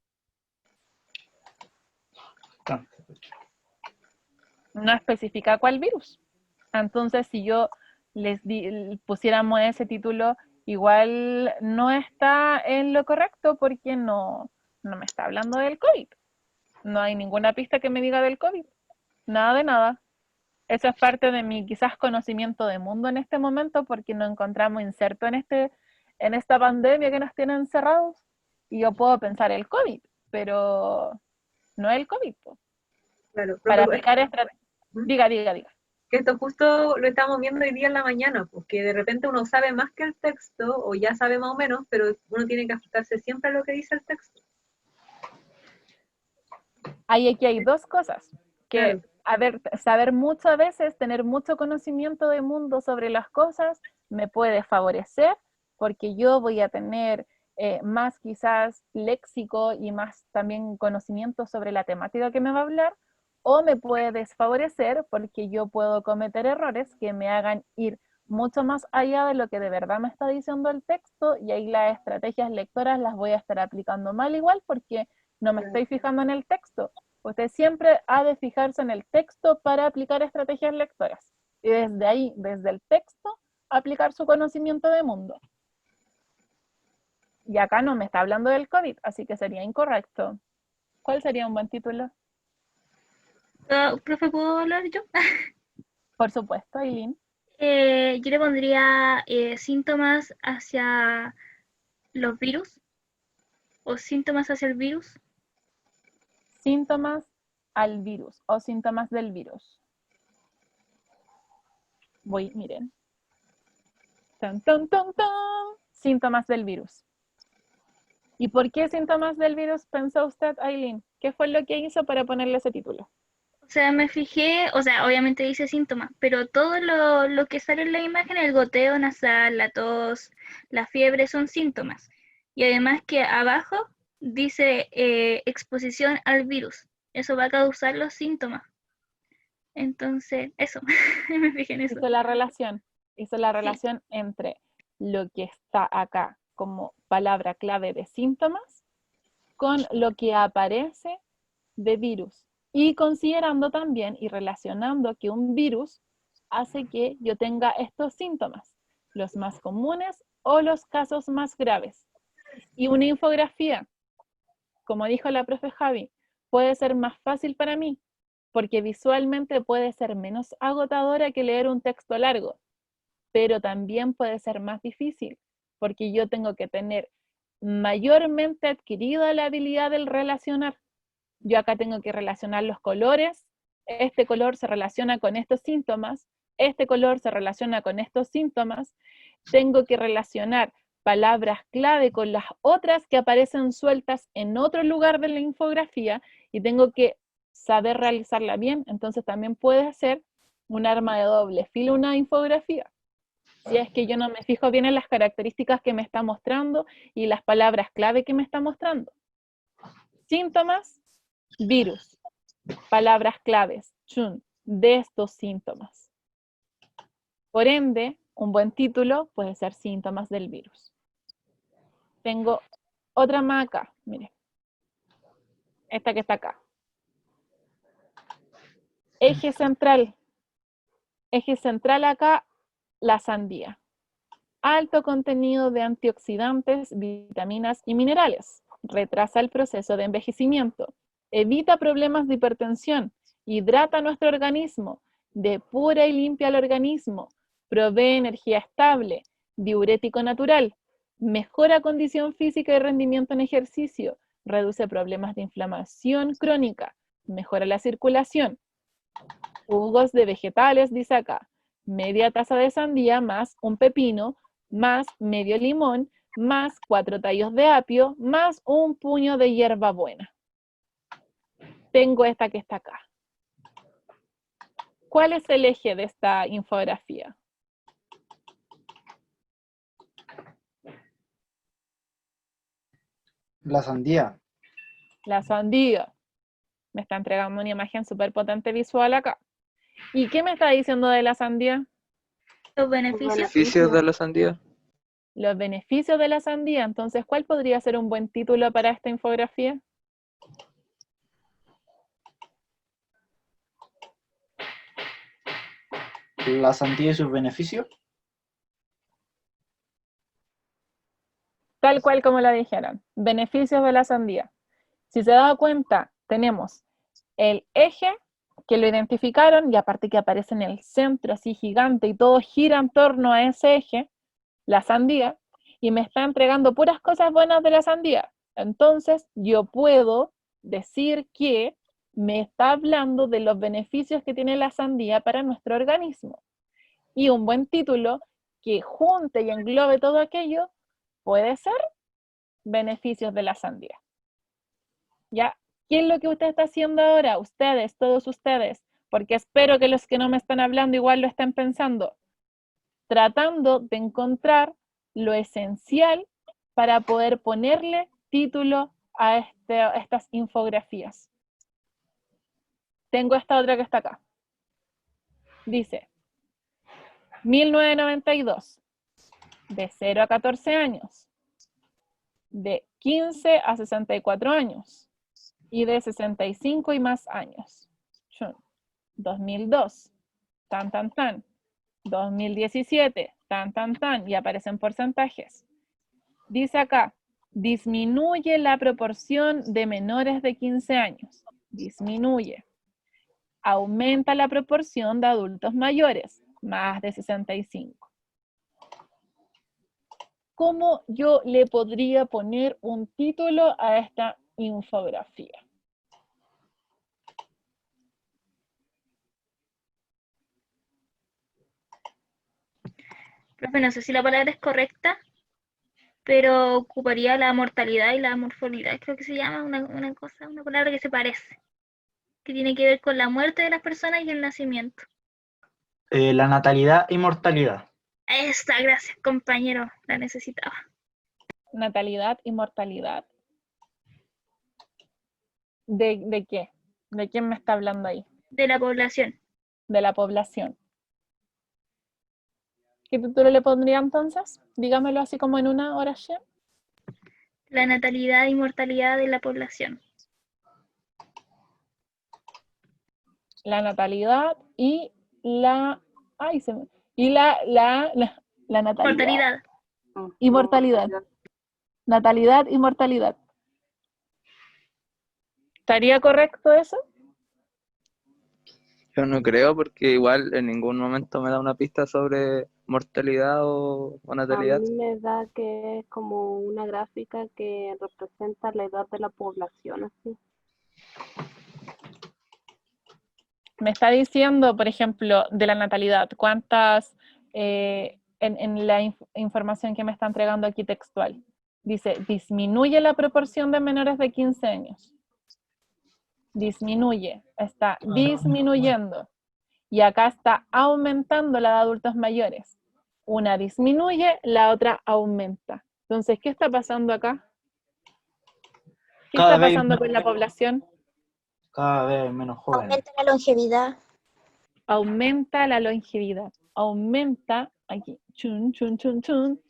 No especifica cuál virus. Entonces, si yo pusiéramos ese título, igual no está en lo correcto porque no me está hablando del COVID. No hay ninguna pista que me diga del COVID. Nada de nada. Eso es parte de mi quizás conocimiento de mundo en este momento porque nos encontramos insertos en esta pandemia que nos tiene encerrados y yo puedo pensar el COVID, pero no el COVID. Claro, Para profe, aplicar estrategias. Diga. que esto justo lo estamos viendo hoy día en la mañana, porque de repente uno sabe más que el texto, o ya sabe más o menos, pero uno tiene que ajustarse siempre a lo que dice el texto. Aquí hay dos cosas, que Claro. saber mucho a veces, tener mucho conocimiento de mundo sobre las cosas, me puede favorecer, porque yo voy a tener más quizás léxico y más también conocimiento sobre la temática que me va a hablar, o me puede desfavorecer porque yo puedo cometer errores que me hagan ir mucho más allá de lo que de verdad me está diciendo el texto, y ahí las estrategias lectoras las voy a estar aplicando mal igual porque no me estoy fijando en el texto. Usted siempre ha de fijarse en el texto para aplicar estrategias lectoras. Y desde ahí, desde el texto, aplicar su conocimiento de mundo. Y acá no me está hablando del COVID, así que sería incorrecto. ¿Cuál sería un buen título? Profe, ¿puedo hablar yo? Por supuesto, Aileen. Yo le pondría síntomas hacia los virus o síntomas hacia el virus. Síntomas al virus o síntomas del virus. Miren. Tan, tan, tan, tan. Síntomas del virus. ¿Y por qué síntomas del virus pensó usted, Aileen? ¿Qué fue lo que hizo para ponerle ese título? O sea, me fijé, o sea, obviamente dice síntomas, pero todo lo que sale en la imagen, el goteo nasal, la tos, la fiebre, son síntomas. Y además que abajo dice exposición al virus. Eso va a causar los síntomas. Entonces, eso, me fijé en eso. Hizo la relación entre lo que está acá como palabra clave de síntomas con lo que aparece de virus. Y considerando también y relacionando que un virus hace que yo tenga estos síntomas, los más comunes o los casos más graves. Y una infografía, como dijo la profe Javi, puede ser más fácil para mí, porque visualmente puede ser menos agotadora que leer un texto largo, pero también puede ser más difícil, porque yo tengo que tener mayormente adquirida la habilidad del relacionar. Yo acá tengo que relacionar los colores, este color se relaciona con estos síntomas, este color se relaciona con estos síntomas, tengo que relacionar palabras clave con las otras que aparecen sueltas en otro lugar de la infografía y tengo que saber realizarla bien, entonces también puede ser un arma de doble filo una infografía. Si es que yo no me fijo bien en las características que me está mostrando y las palabras clave que me está mostrando. Síntomas, virus. Palabras claves, de estos síntomas. Por ende, un buen título puede ser síntomas del virus. Tengo otra más acá, mire. Esta que está acá. Eje central. Eje central acá, la sandía. Alto contenido de antioxidantes, vitaminas y minerales. Retrasa el proceso de envejecimiento. Evita problemas de hipertensión. Hidrata nuestro organismo. Depura y limpia el organismo. Provee energía estable. Diurético natural. Mejora condición física y rendimiento en ejercicio. Reduce problemas de inflamación crónica. Mejora la circulación. Jugos de vegetales, dice acá. media taza de sandía más un pepino, más medio limón, más 4 tallos de apio, más un puño de hierbabuena. Tengo esta que está acá. ¿Cuál es el eje de esta infografía? La sandía. La sandía. Me está entregando una imagen súper potente visual acá. ¿Y qué me está diciendo de la sandía? Los beneficios. Beneficios de la sandía. Los beneficios de la sandía. Entonces, ¿cuál podría ser un buen título para esta infografía? La sandía y sus beneficios. Tal cual como la dijeron. Beneficios de la sandía. Si se da cuenta, tenemos el eje que lo identificaron y aparte que aparece en el centro así gigante y todo gira en torno a ese eje, la sandía, y me está entregando puras cosas buenas de la sandía. Entonces yo puedo decir que me está hablando de los beneficios que tiene la sandía para nuestro organismo. Y un buen título que junte y englobe todo aquello puede ser beneficios de la sandía. ¿Ya? ¿Qué es lo que usted está haciendo ahora? Ustedes, todos ustedes, porque espero que los que no me están hablando igual lo estén pensando, tratando de encontrar lo esencial para poder ponerle título a estas infografías. Tengo esta otra que está acá. Dice, 1992, de 0 a 14 años, de 15 a 64 años, y de 65 y más años. 2002, tan, tan, tan. 2017, tan, tan, tan, y aparecen porcentajes. Dice acá, disminuye la proporción de menores de 15 años. Disminuye. Aumenta la proporción de adultos mayores, más de 65. ¿Cómo yo le podría poner un título a esta infografía? Profe, no sé si la palabra es correcta, pero ocuparía la mortalidad y la morfolidad, creo que se llama una cosa, una palabra que se parece, que tiene que ver con la muerte de las personas y el nacimiento. La natalidad y mortalidad. Esta, gracias, compañero, la necesitaba. Natalidad y mortalidad. ¿De qué? ¿De quién me está hablando ahí? De la población. De la población. ¿Qué título le pondría entonces? Dígamelo así como en una oración. La natalidad y mortalidad de la población. La natalidad y la... Ay, se me... Y la natalidad. Mortalidad. Y mortalidad. Natalidad y mortalidad. ¿Estaría correcto eso? Yo no creo porque igual en ningún momento me da una pista sobre mortalidad o A natalidad. mí me da que es como una gráfica que representa la edad de la población, así. Me está diciendo, por ejemplo, de la natalidad, cuántas, en la información que me está entregando aquí textual, dice, disminuye la proporción de menores de 15 años. Disminuye, está disminuyendo. Y acá está aumentando la de adultos mayores. Una disminuye, la otra aumenta. Entonces, ¿qué está pasando acá? ¿Qué Cada está vez pasando con la población? Cada vez menos jóvenes. Aumenta la longevidad. Aumenta la longevidad. Aumenta, aquí, chun, chun, chun, chun,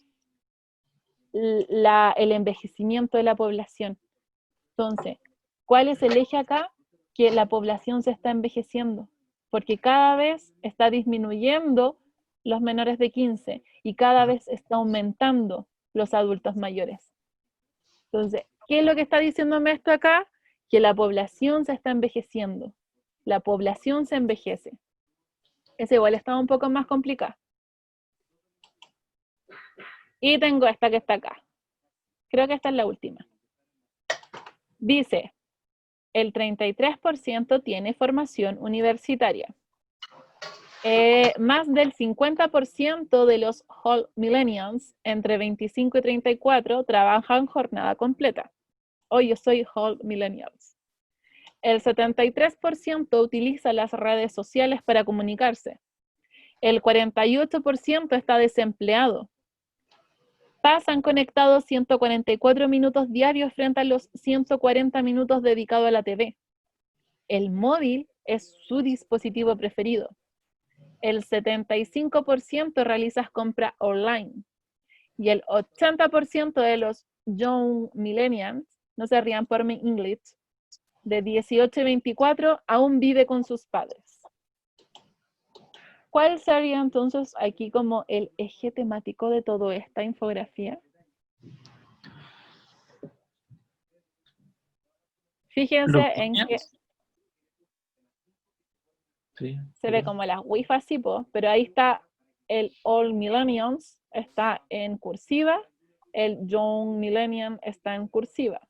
el envejecimiento de la población. Entonces, ¿cuál es el eje acá? Que la población se está envejeciendo, porque cada vez está disminuyendo los menores de 15 y cada vez está aumentando los adultos mayores. Entonces, ¿qué es lo que está diciéndome esto acá? Que la población se está envejeciendo. La población se envejece. Esa igual está un poco más complicada. Y tengo esta que está acá. Creo que esta es la última. Dice, el 33% tiene formación universitaria. Más del 50% de los Whole Millennials entre 25 y 34 trabajan jornada completa. Hoy yo soy Whole Millennials. El 73% utiliza las redes sociales para comunicarse. El 48% está desempleado. Pasan conectados 144 minutos diarios frente a los 140 minutos dedicados a la TV. El móvil es su dispositivo preferido. El 75% realiza compras online. Y el 80% de los Young Millennials, no se rían por mi English, de 18 y 24 aún vive con sus padres. ¿Cuál sería entonces aquí como el eje temático de toda esta infografía? Fíjense en que Sí, se ve como las Wi-Fi así, pero ahí está el All Millennials, está en cursiva, el Young Millennium está en cursiva.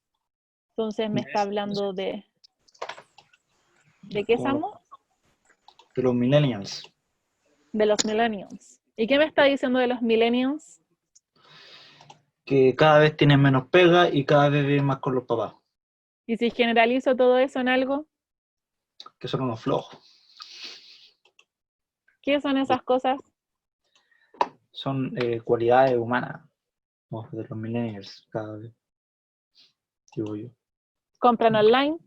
Entonces me está hablando de qué, Samu? de los millennials. De los millennials. ¿Y qué me está diciendo de los millennials? Que cada vez tienen menos pega y cada vez viven más con los papás. ¿Y si generalizo todo eso en algo? Que son unos flojos. ¿Qué son esas cosas? Son cualidades humanas de los millennials cada vez. Digo yo. Compran online,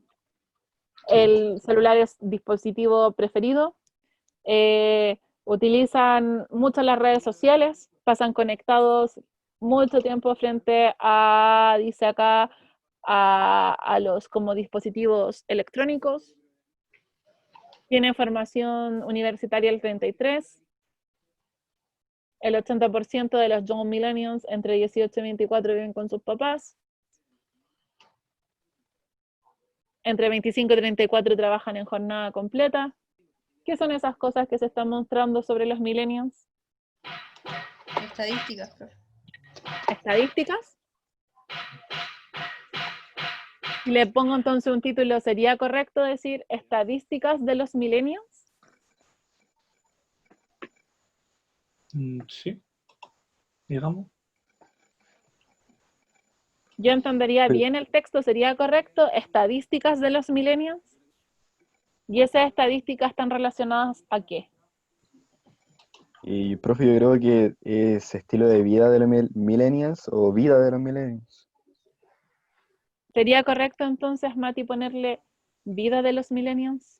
el celular es dispositivo preferido, utilizan mucho las redes sociales, pasan conectados mucho tiempo frente a, dice acá, a los como dispositivos electrónicos. Tiene formación universitaria el 33%. El 80% de los Young Millennials entre 18 y 24 viven con sus papás. Entre 25 y 34 trabajan en jornada completa. ¿Qué son esas cosas que se están mostrando sobre los millennials? Estadísticas, profe. ¿Estadísticas? Si le pongo entonces un título, ¿sería correcto decir estadísticas de los millennials? Sí, digamos. Yo entendería bien el texto, ¿sería correcto? Estadísticas de los millennials. ¿Y esas estadísticas están relacionadas a qué? Y, profe, yo creo que es estilo de vida de los millennials o vida de los millennials. ¿Sería correcto entonces, Mati, ponerle vida de los millennials?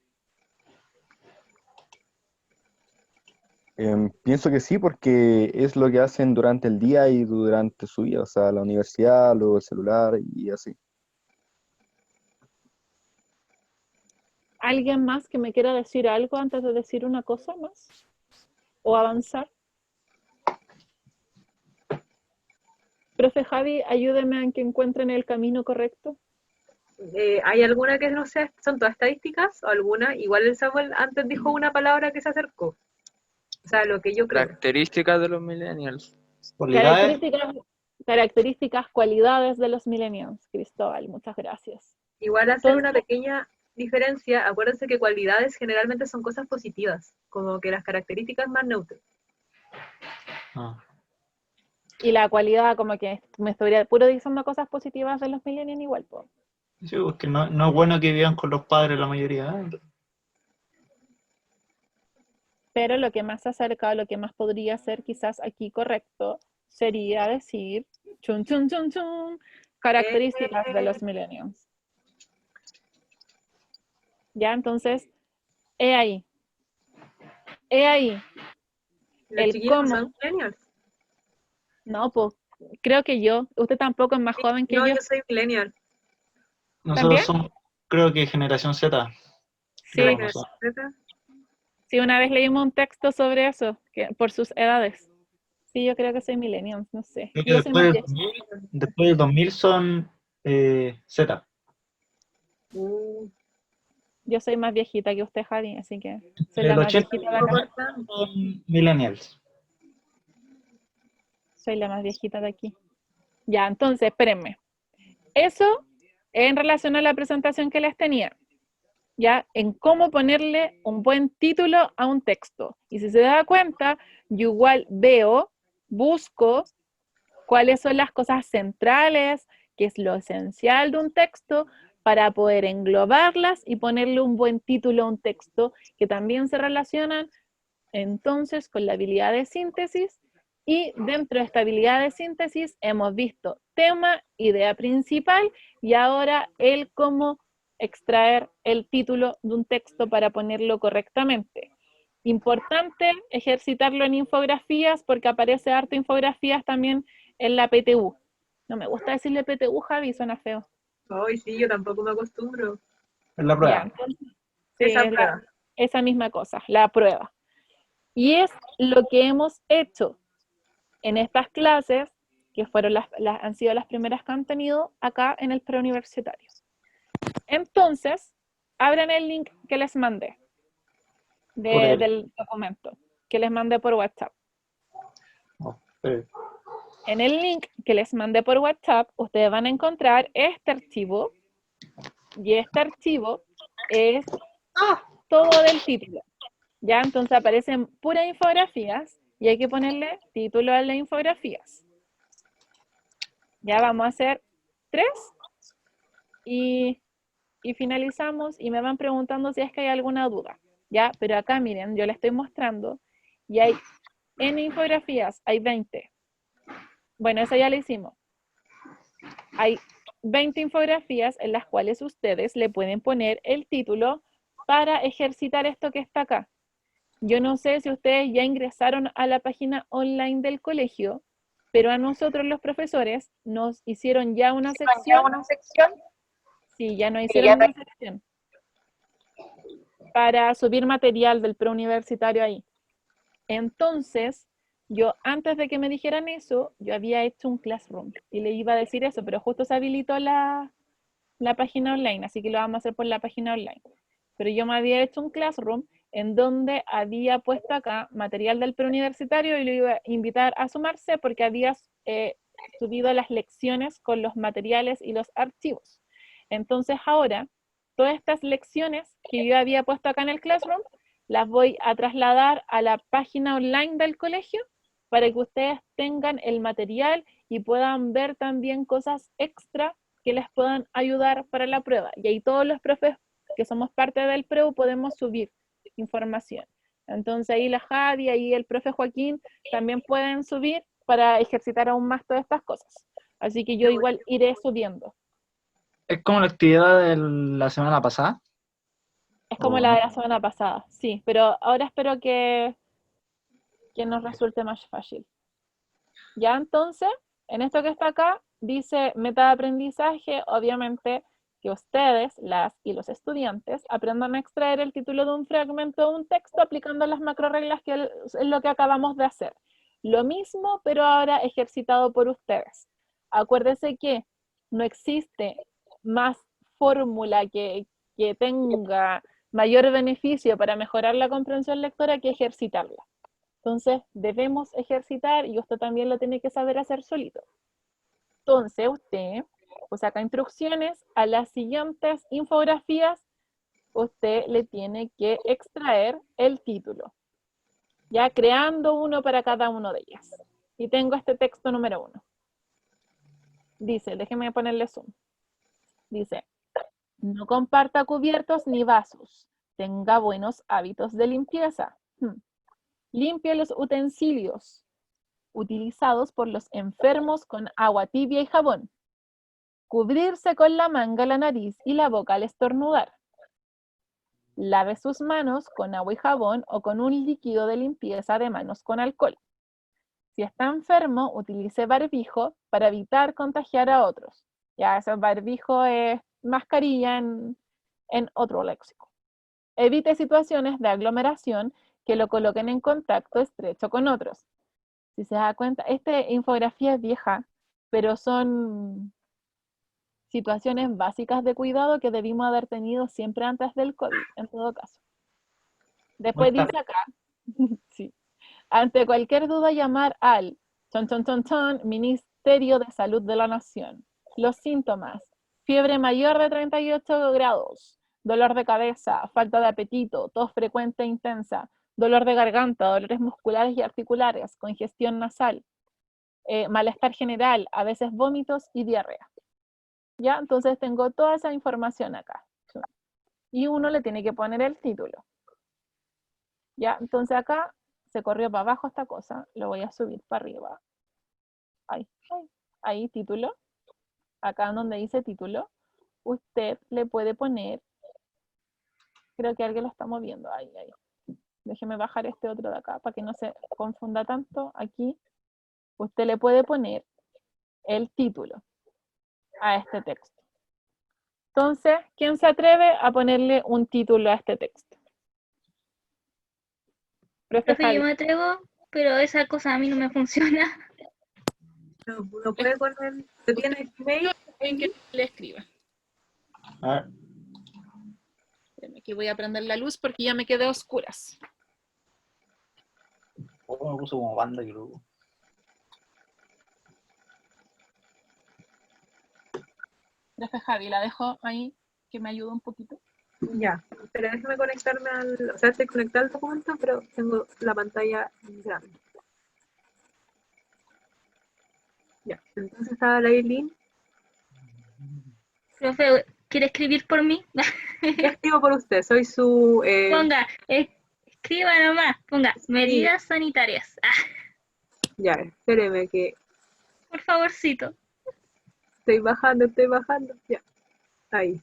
Pienso que sí, porque es lo que hacen durante el día y durante su vida, o sea, la universidad, luego el celular y así. ¿Alguien más que me quiera decir algo antes de decir una cosa más? ¿O avanzar? Profe Javi, ayúdeme a que encuentren el camino correcto. ¿Hay alguna que no sé? ¿Son todas estadísticas? ¿O alguna? Igual el Samuel antes dijo una palabra que se acercó. O sea, lo que yo creo. Características de los millennials. Cualidades. Características, cualidades de los millennials. Cristóbal, muchas gracias. Igual hacer una pequeña diferencia. Acuérdense que cualidades generalmente son cosas positivas, como que las características más neutras. Y la cualidad, como que me estoy puro diciendo cosas positivas de los millennials igual, po. Sí, porque no es bueno que vivan con los padres la mayoría. Pero lo que más se acerca, lo que más podría ser quizás aquí correcto, sería decir, chun, chun, chun, chun, características de los millennials. Ya, entonces, he ahí. ¿Los chiquillos son millennials? No, pues, creo que yo. Usted tampoco es más joven que yo. No, yo soy millennial. Nosotros somos, creo que generación Z. Sí. Sí, una vez leímos un texto sobre eso, por sus edades. Sí, yo creo que soy millennial, no sé. Después del 2000 son Z. Yo soy más viejita que usted, Javi, así que soy la más viejita de acá. Son millennials. Soy la más viejita de aquí. Ya, entonces, espérenme. Eso en relación a la presentación que les tenía. ya, en cómo ponerle un buen título a un texto. Y si se da cuenta, yo igual veo, busco cuáles son las cosas centrales, qué es lo esencial de un texto, para poder englobarlas y ponerle un buen título a un texto que también se relacionan entonces con la habilidad de síntesis. Y dentro de esta habilidad de síntesis hemos visto tema, idea principal y ahora el cómo extraer el título de un texto para ponerlo correctamente. Importante ejercitarlo en infografías porque aparece harto infografías también en la PTU. No me gusta decirle PTU, Javi, suena feo. Ay, sí, yo tampoco me acostumbro. Es la Ya, prueba. entonces, sí, Esa es prueba. esa misma cosa, la prueba. Y es lo que hemos hecho en estas clases, que fueron han sido las primeras que han tenido acá en el preuniversitario. Entonces, abran el link que les mandé del documento, que les mandé por WhatsApp. Oh, espere. En el link que les mandé por WhatsApp, ustedes van a encontrar este archivo, y este archivo es todo del título. Ya, entonces aparecen puras infografías, y hay que ponerle título a las infografías. Ya vamos a hacer 3 y finalizamos, y me van preguntando si es que hay alguna duda. Ya, pero acá miren, yo les estoy mostrando, y hay en infografías, hay 20. Bueno, esa ya la hicimos. Hay 20 infografías en las cuales ustedes le pueden poner el título para ejercitar esto que está acá. Yo no sé si ustedes ya ingresaron a la página online del colegio, pero a nosotros los profesores nos hicieron ya una sección. Sí, ya nos hicieron una sección para subir material del preuniversitario ahí. Entonces, yo antes de que me dijeran eso, yo había hecho un Classroom y le iba a decir eso, pero justo se habilitó la página online, así que lo vamos a hacer por la página online. Pero yo me había hecho un Classroom en donde había puesto acá material del preuniversitario y lo iba a invitar a sumarse porque había subido las lecciones con los materiales y los archivos. Entonces ahora, todas estas lecciones que yo había puesto acá en el Classroom, las voy a trasladar a la página online del colegio para que ustedes tengan el material y puedan ver también cosas extra que les puedan ayudar para la prueba. Y ahí todos los profes que somos parte del PREU podemos subir información. Entonces ahí la Javi y el profe Joaquín también pueden subir para ejercitar aún más todas estas cosas. Así que yo igual iré subiendo. Es como la actividad de la semana pasada. Es como ¿O la no? de la semana pasada, sí, pero ahora espero que nos resulte más fácil. Ya entonces, en esto que está acá, dice meta de aprendizaje, obviamente que ustedes, las y los estudiantes, aprendan a extraer el título de un fragmento de un texto aplicando las macroreglas que es lo que acabamos de hacer. Lo mismo, pero ahora ejercitado por ustedes. Acuérdense que no existe más fórmula que tenga mayor beneficio para mejorar la comprensión lectora que ejercitarla. Entonces, debemos ejercitar y usted también lo tiene que saber hacer solito. Entonces, usted, pues acá instrucciones, a las siguientes infografías, usted le tiene que extraer el título, ya creando uno para cada uno de ellas. Y tengo este texto número 1. Dice, déjeme ponerle zoom. Dice, no comparta cubiertos ni vasos. Tenga buenos hábitos de limpieza. Limpie los utensilios utilizados por los enfermos con agua tibia y jabón. Cubrirse con la manga la nariz y la boca al estornudar. Lave sus manos con agua y jabón o con un líquido de limpieza de manos con alcohol. Si está enfermo, utilice barbijo para evitar contagiar a otros. Ya ese barbijo es mascarilla en otro léxico. Evite situaciones de aglomeración que lo coloquen en contacto estrecho con otros. Si se da cuenta, esta infografía es vieja, pero son situaciones básicas de cuidado que debimos haber tenido siempre antes del COVID, en todo caso. Después dice acá, sí, ante cualquier duda llamar al Ministerio de Salud de la Nación. Los síntomas: fiebre mayor de 38 grados, dolor de cabeza, falta de apetito, tos frecuente e intensa, dolor de garganta, dolores musculares y articulares, congestión nasal, malestar general, a veces vómitos y diarrea. ¿Ya? Entonces tengo toda esa información acá. Y uno le tiene que poner el título. ¿Ya? Entonces acá se corrió para abajo esta cosa, lo voy a subir para arriba. Ahí, título. Acá donde dice título, usted le puede poner, creo que alguien lo está moviendo, ahí. Déjeme bajar este otro de acá para que no se confunda tanto. Aquí, usted le puede poner el título a este texto. Entonces, ¿quién se atreve a ponerle un título a este texto? Profe Profe, yo Javi. me atrevo, pero esa cosa a mí no me funciona. No puede poner, ¿te tienes email? ¿Quién que le escriba? A ver, Espérame, que voy a prender la luz porque ya me quedé a oscuras. me puso como banda y luego. Profe Javi, la dejo ahí, que me ayude un poquito. Ya, pero déjame conectarme o sea, estoy conectada al documento, pero tengo la pantalla grande. Ya, entonces estaba la Eileen. Profe, ¿quiere escribir por mí? ¿Qué escribo por usted? Soy su... Ponga, escriba nomás, ponga, medidas sanitarias. Ya, espéreme que Por favorcito. estoy bajando, ya. Ahí.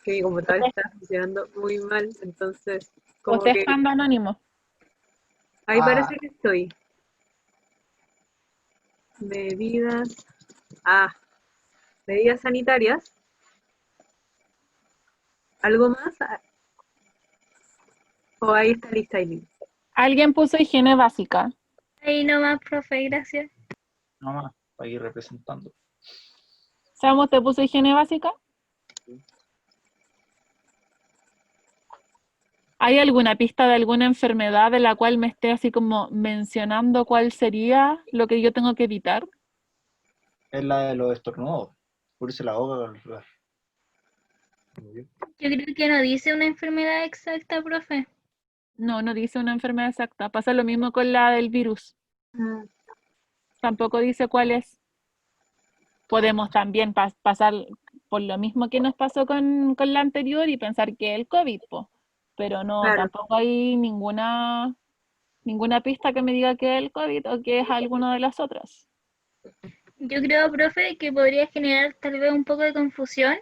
Que mi computadora está funcionando muy mal, entonces como Usted que... es fan anónimo. Ahí parece que estoy. Medidas... medidas sanitarias. ¿Algo más? ¿O ahí está lista, Eileen? Alguien puso higiene básica. Ahí nomás, profe, gracias. Nomás, para ir representando. ¿Samu te puso higiene básica? ¿Hay alguna pista de alguna enfermedad de la cual me esté así como mencionando cuál sería lo que yo tengo que evitar? Es la de los estornudos. Cubrirse la boca con el lugar. Yo creo que no dice una enfermedad exacta, profe. No, no dice una enfermedad exacta. Pasa lo mismo con la del virus. Tampoco dice cuál es. Podemos también pasar por lo mismo que nos pasó con la anterior y pensar que es el COVID, po. Pero no, Claro. tampoco hay ninguna pista que me diga que es el COVID o que es alguno de las otras. Yo creo, profe, que podría generar tal vez un poco de confusión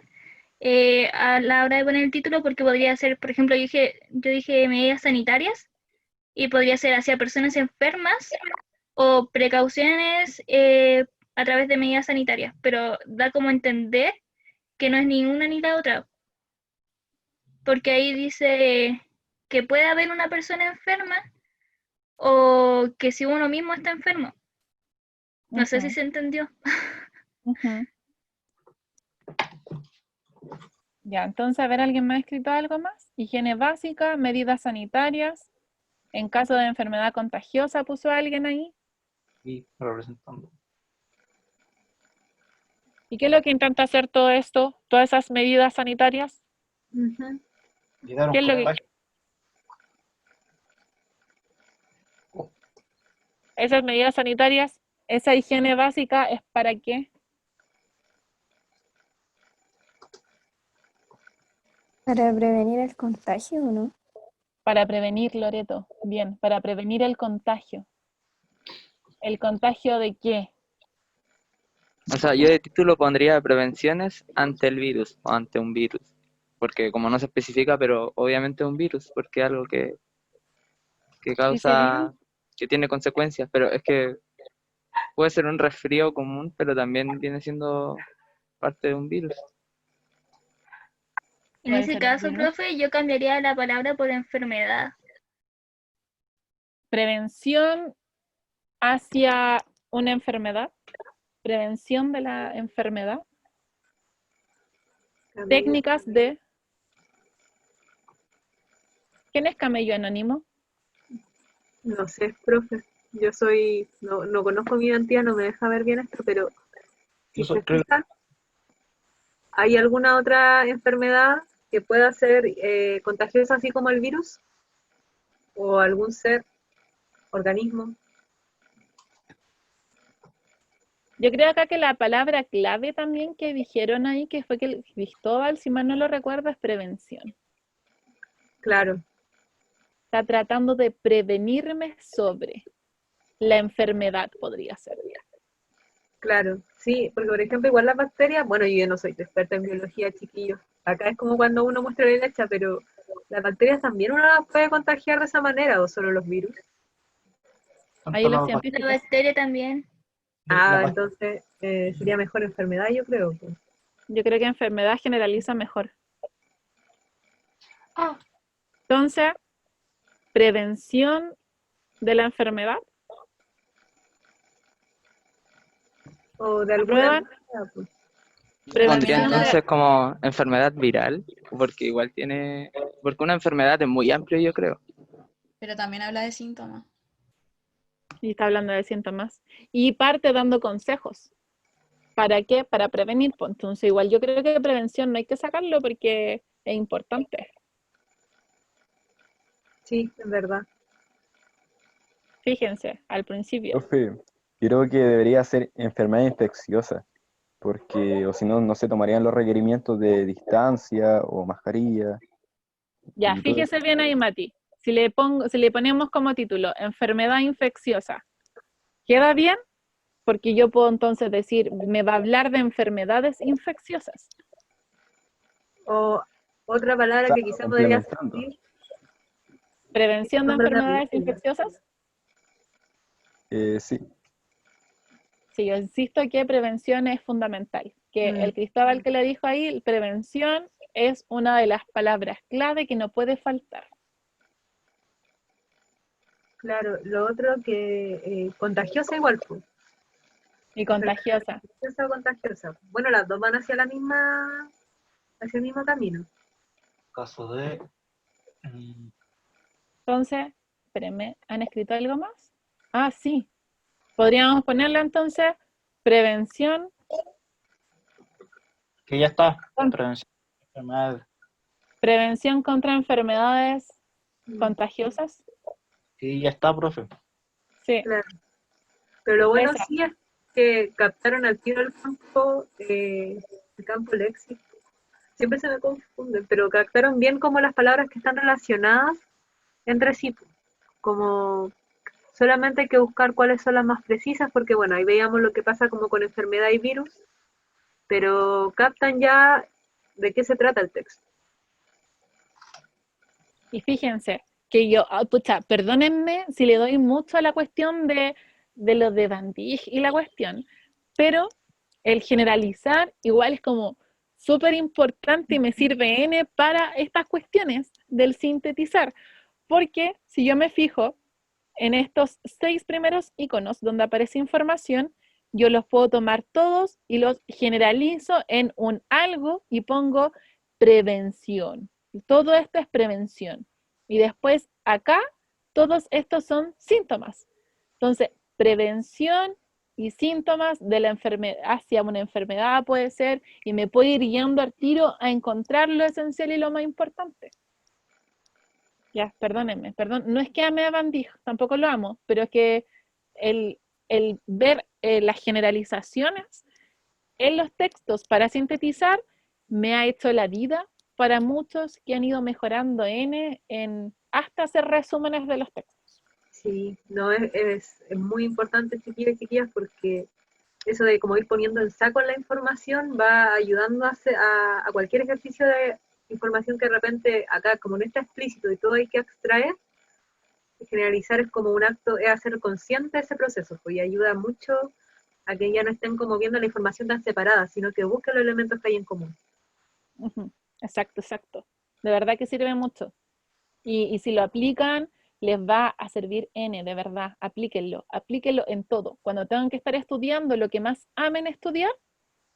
a la hora de poner el título, porque podría ser, por ejemplo, yo dije medidas sanitarias y podría ser hacia personas enfermas o precauciones a través de medidas sanitarias, pero da como entender que no es ni una ni la otra, porque ahí dice que puede haber una persona enferma o que si uno mismo está enfermo. No sé si se entendió. Ujú. Ya, entonces, a ver, ¿alguien me ha escrito algo más? Higiene básica, medidas sanitarias. En caso de enfermedad contagiosa, ¿puso alguien ahí? Y representando. ¿Y qué es lo que intenta hacer todo esto, todas esas medidas sanitarias? Evitar un ¿Qué es lo que- contagio. Esas medidas sanitarias, esa higiene básica, ¿es para qué? Para prevenir el contagio, ¿o no? Para prevenir, Loreto. Bien, para prevenir el contagio. ¿El contagio de qué? O sea, yo de título pondría prevenciones ante el virus o ante un virus. Porque como no se especifica, pero obviamente es un virus, porque es algo que causa, que tiene consecuencias, pero es que puede ser un resfrío común, pero también viene siendo parte de un virus. En Puede ese ser caso, un virus. profe, yo cambiaría la palabra por enfermedad. Prevención hacia una enfermedad. Prevención de la enfermedad. Técnicas de... ¿Quién es Camello Anónimo? No sé, profe. Yo soy... No conozco mi identidad, no me deja ver bien esto, pero... Si Yo se creo fijan, ¿hay alguna otra enfermedad que pueda ser contagiosa así como el virus? ¿O algún ser, organismo? Yo creo acá que la palabra clave también que dijeron ahí, que fue que el Cristóbal, si mal no lo recuerdo, es prevención. Claro, Está tratando de prevenirme sobre la enfermedad, podría ser. claro. Sí, porque por ejemplo, igual las bacterias, bueno, yo no soy experta en biología, chiquillos. Acá es como cuando uno muestra la leche, pero las bacterias también uno las puede contagiar de esa manera, o solo los virus. Ahí Tanto los las La científicos. bacteria también. Ah, la entonces sería mejor enfermedad, yo creo, pues. Yo creo que enfermedad generaliza mejor. Entonces, prevención de la enfermedad. O de alguna ¿Aprueban? enfermedad, pues. Yo pondría Prevención de... entonces como enfermedad viral, porque igual tiene, porque una enfermedad es muy amplio, yo creo. Pero también habla de síntomas. Y está hablando de síntomas. Y parte dando consejos. ¿Para qué? Para prevenir. Pues, entonces, igual yo creo que prevención no hay que sacarlo porque es importante. Sí, es verdad. Fíjense, al principio. Profe, creo que debería ser enfermedad infecciosa, porque o si no, no se tomarían los requerimientos de distancia o mascarilla Ya, y todo eso. fíjese bien ahí, Mati. Si le ponemos como título enfermedad infecciosa, ¿queda bien? Porque yo puedo entonces decir, me va a hablar de enfermedades infecciosas. O otra palabra que Claro, quizá podría complementando. servir, Prevención de nombre de enfermedades aplicación. infecciosas. Sí, Sí, yo insisto que prevención es fundamental. Que el Cristóbal que le dijo ahí, prevención es una de las palabras clave que no puede faltar. Claro, lo otro que contagiosa igual, pues. Y contagiosa. Infecciosa o contagiosa. Bueno, las dos van hacia hacia el mismo camino. caso de Entonces, espérenme, ¿han escrito algo más? Ah, sí. Podríamos ponerlo entonces, prevención, que ya está, prevención de enfermedades. prevención contra enfermedades contagiosas. Sí, ya está, profe. Sí, Claro. Pero lo bueno esa. sí es que captaron al tiro el campo léxico. Siempre se me confunden, pero captaron bien como las palabras que están relacionadas entre sí. Como solamente hay que buscar cuáles son las más precisas, porque bueno, ahí veíamos lo que pasa como con enfermedad y virus, pero captan ya de qué se trata el texto. Y fíjense que yo, pucha, perdónenme si le doy mucho a la cuestión de lo de Van Dijk y la cuestión, pero el generalizar igual es como súper importante y me sirve N para estas cuestiones del sintetizar, porque si yo me fijo en estos 6 primeros iconos donde aparece información, yo los puedo tomar todos y los generalizo en un algo y pongo prevención. Todo esto es prevención. Y después acá, todos estos son síntomas. Entonces, prevención y síntomas de la enfermedad hacia una enfermedad puede ser, y me puedo ir guiando al tiro a encontrar lo esencial y lo más importante. Ya, perdónenme, no es que ame a Van Dijk, tampoco lo amo, pero es que el, el ver las generalizaciones en los textos para sintetizar me ha hecho la vida para muchos que han ido mejorando en hasta hacer resúmenes de los textos. Sí, no es muy importante, chiquillos y chiquillas, porque eso de como ir poniendo en saco la información va ayudando a cualquier ejercicio de información que de repente acá, como no está explícito y todo hay que extraer, generalizar es como un acto, es hacer consciente ese proceso, pues, y ayuda mucho a que ya no estén como viendo la información tan separada, sino que busquen los elementos que hay en común. Exacto, exacto. De verdad que sirve mucho. Y si lo aplican, les va a servir N, de verdad. Aplíquenlo en todo. Cuando tengan que estar estudiando lo que más amen estudiar,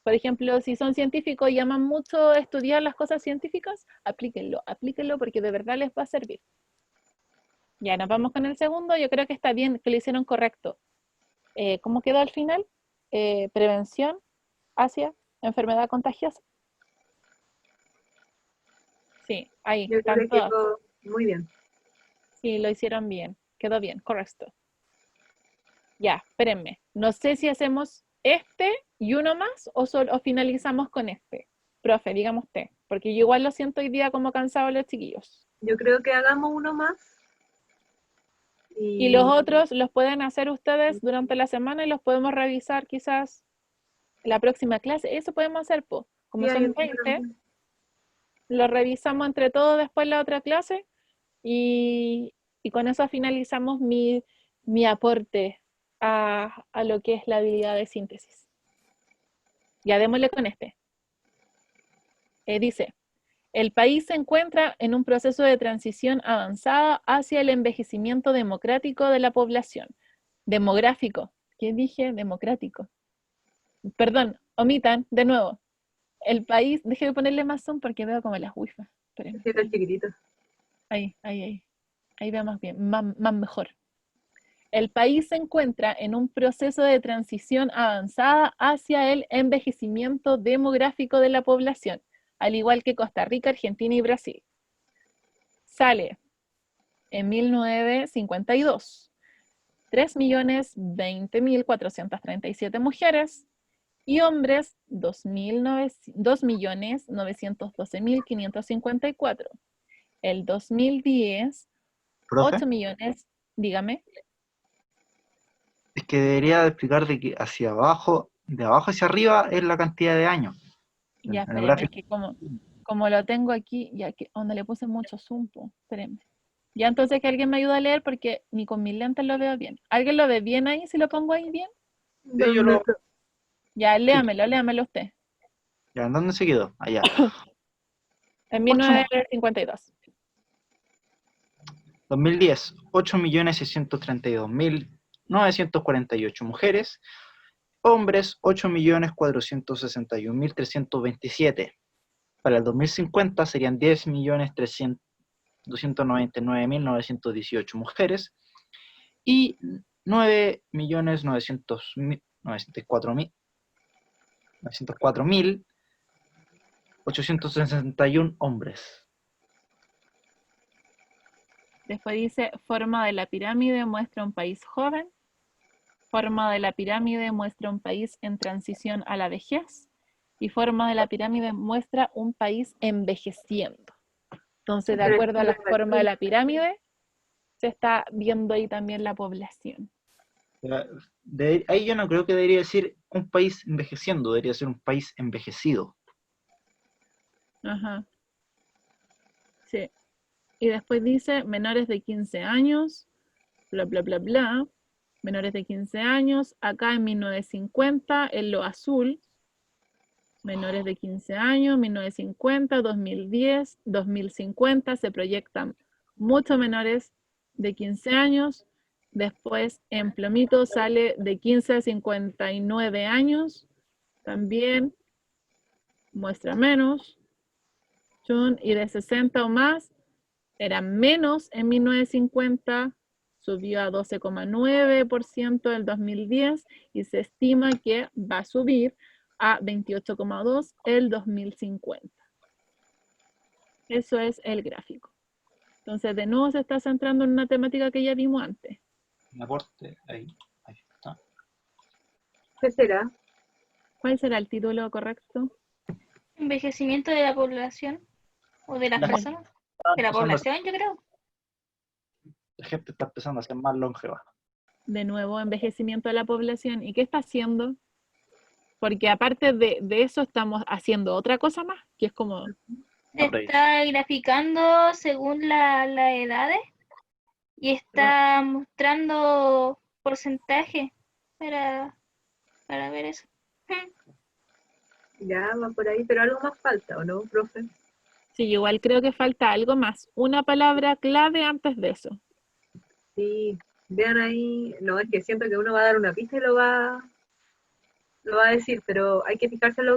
por ejemplo, si son científicos y aman mucho estudiar las cosas científicas, aplíquenlo porque de verdad les va a servir. Ya, nos vamos con el segundo. Yo creo que está bien, que lo hicieron correcto. ¿Cómo quedó al final? Prevención hacia enfermedad contagiosa. Ahí, Yo creo están que todas. quedó muy bien. Sí, lo hicieron bien. Quedó bien, correcto. Ya, espérenme. No sé si hacemos este y uno más o finalizamos con este. Profe, dígame usted. Porque yo igual lo siento hoy día como cansado los chiquillos. Yo creo que hagamos uno más. Y los otros los pueden hacer ustedes durante la semana y los podemos revisar quizás en la próxima clase. Eso podemos hacer, po. Como Sí, hay son otro 20, también. lo revisamos entre todos después la otra clase y con eso finalizamos mi aporte a lo que es la habilidad de síntesis. Ya démosle con este. Dice, el país se encuentra en un proceso de transición avanzada hacia el envejecimiento democrático de la población. Demográfico. ¿Qué dije? Democrático. Perdón, omitan, de nuevo. El país, déjeme ponerle más zoom porque veo como las wifi. Espérenme. Sí, está chiquitito. Ahí. Ahí veamos bien, más mejor. El país se encuentra en un proceso de transición avanzada hacia el envejecimiento demográfico de la población, al igual que Costa Rica, Argentina y Brasil. Sale en 1952, 3.020.437 mujeres y hombres, 2.912.554. El 2010, Profe, 8 millones, dígame. es que debería explicar de que hacia abajo, de abajo hacia arriba es la cantidad de años. Ya, En el espérenme, es gráfico. que como lo tengo aquí, ya que donde le puse mucho zoom, po, espérenme. Ya entonces que alguien me ayude a leer porque ni con mis lentes lo veo bien. ¿Alguien lo ve bien ahí si lo pongo ahí bien? Sí, yo lo... Ya, Sí. léamelo usted. Ya, ¿en dónde se quedó? Allá. En 8, 1952. 2010, 8.632.948 mujeres, hombres 8.461.327. Para el 2050 serían 10.299.918 mujeres y 9.904.861 hombres. Después dice, forma de la pirámide muestra un país joven. Forma de la pirámide muestra un país en transición a la vejez. Y forma de la pirámide muestra un país envejeciendo. Entonces, de acuerdo a la forma de la pirámide, se está viendo ahí también la población. Ahí yo no creo que debería decir un país envejeciendo, debería ser un país envejecido. Ajá. Sí. Y después dice menores de 15 años, bla, bla, bla, bla. Menores de 15 años, acá en 1950, en lo azul. Menores de 15 años, 1950, 2010, 2050, se proyectan muchos menores de 15 años. Después en plomito sale de 15 a 59 años, también muestra menos. Y de 60 o más, eran menos en 1950, subió a 12,9% en 2010 y se estima que va a subir a 28,2% el 2050. Eso es el gráfico. Entonces, de nuevo se está centrando en una temática que ya vimos antes. Un aporte, ahí está. ¿Qué será? ¿Cuál será el título correcto? Envejecimiento de la población o de las personas. De la población, yo creo. La gente está empezando a ser más longeva. De nuevo, envejecimiento de la población. ¿Y qué está haciendo? Porque aparte de eso estamos haciendo otra cosa más, que es como... Está graficando según las edades y está mostrando porcentaje para ver eso. Ya va por ahí, pero algo más falta, ¿o no, profe? Sí, igual creo que falta algo más. Una palabra clave antes de eso. Sí, vean ahí. No, es que siento que uno va a dar una pista y lo va a decir, pero hay que fijarse en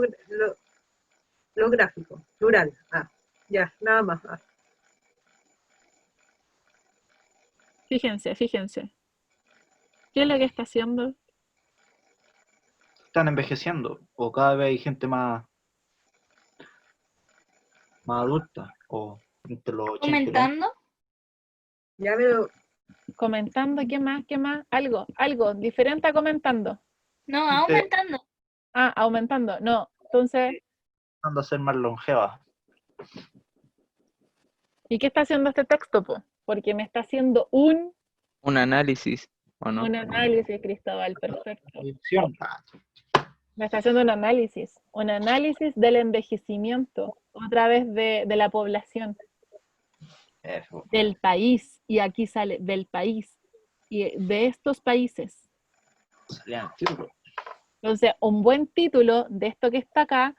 lo gráfico, plural. Ah, ya, nada más. Ah. Fíjense. ¿Qué es lo que está haciendo? Están envejeciendo, o cada vez hay gente más adulta, o entre los 80 y los ¿Comentando? Ya, pero Comentando, ¿qué más? ¿Qué más? Algo diferente a comentando. No, Gente aumentando. Ah, aumentando. No, entonces, empezando a ser más longeva. ¿y qué está haciendo este texto, po? Porque me está haciendo un análisis, ¿o no? análisis, Cristóbal, perfecto. Producción. Me está haciendo un análisis del envejecimiento, otra vez de la población, Eso. del país, y aquí sale del país, y de estos países. Salía en el título. Entonces, un buen título de esto que está acá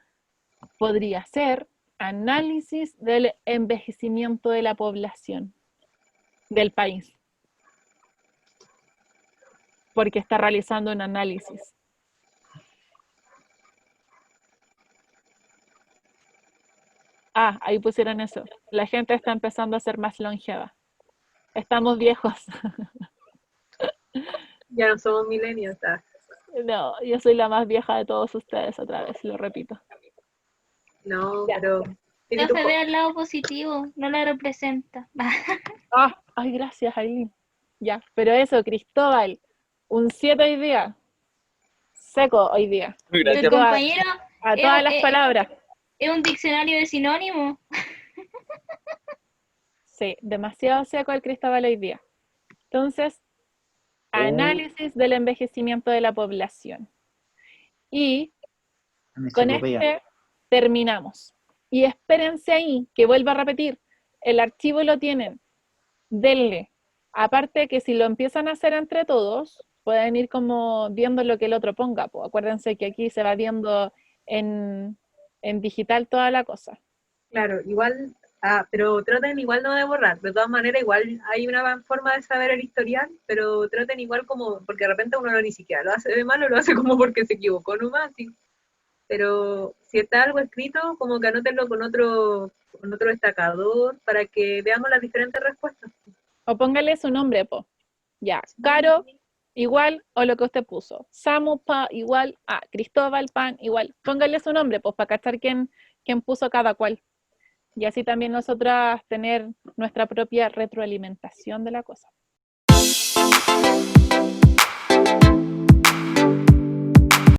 podría ser Análisis del envejecimiento de la población del país, porque está realizando un análisis. Ah, ahí pusieron eso. La gente está empezando a ser más longeva. Estamos viejos. ya no somos millennials. No, yo soy la más vieja de todos ustedes, otra vez, lo repito. No, Ya. pero No tiene tu se ve al lado positivo, no la representa. Ah, ay, gracias, Aileen. Ya, pero eso, Cristóbal, un 7 hoy día. Seco hoy día. Tu Gracias. compañero A todas las palabras. es un diccionario de sinónimos. Sí, demasiado seco el Cristóbal hoy día. Entonces, análisis del envejecimiento de la población. Y con Enciclopedia. terminamos. Y espérense ahí, que vuelva a repetir, el archivo lo tienen, denle. Aparte que si lo empiezan a hacer entre todos, pueden ir como viendo lo que el otro ponga. Pues acuérdense que aquí se va viendo en digital toda la cosa. Claro, igual, pero traten igual no de borrar. De todas maneras, igual hay una forma de saber el historial, pero traten igual como, porque de repente uno no ni siquiera lo hace de malo, lo hace como porque se equivocó nomás, sí. Pero si está algo escrito, como que anótenlo con otro destacador para que veamos las diferentes respuestas. O póngale su nombre, po. Ya, Caro, igual, o lo que usted puso. Samu, pa, igual, Cristóbal, pan, igual. Póngale su nombre, pues, para cachar quién puso cada cual. Y así también nosotras tener nuestra propia retroalimentación de la cosa.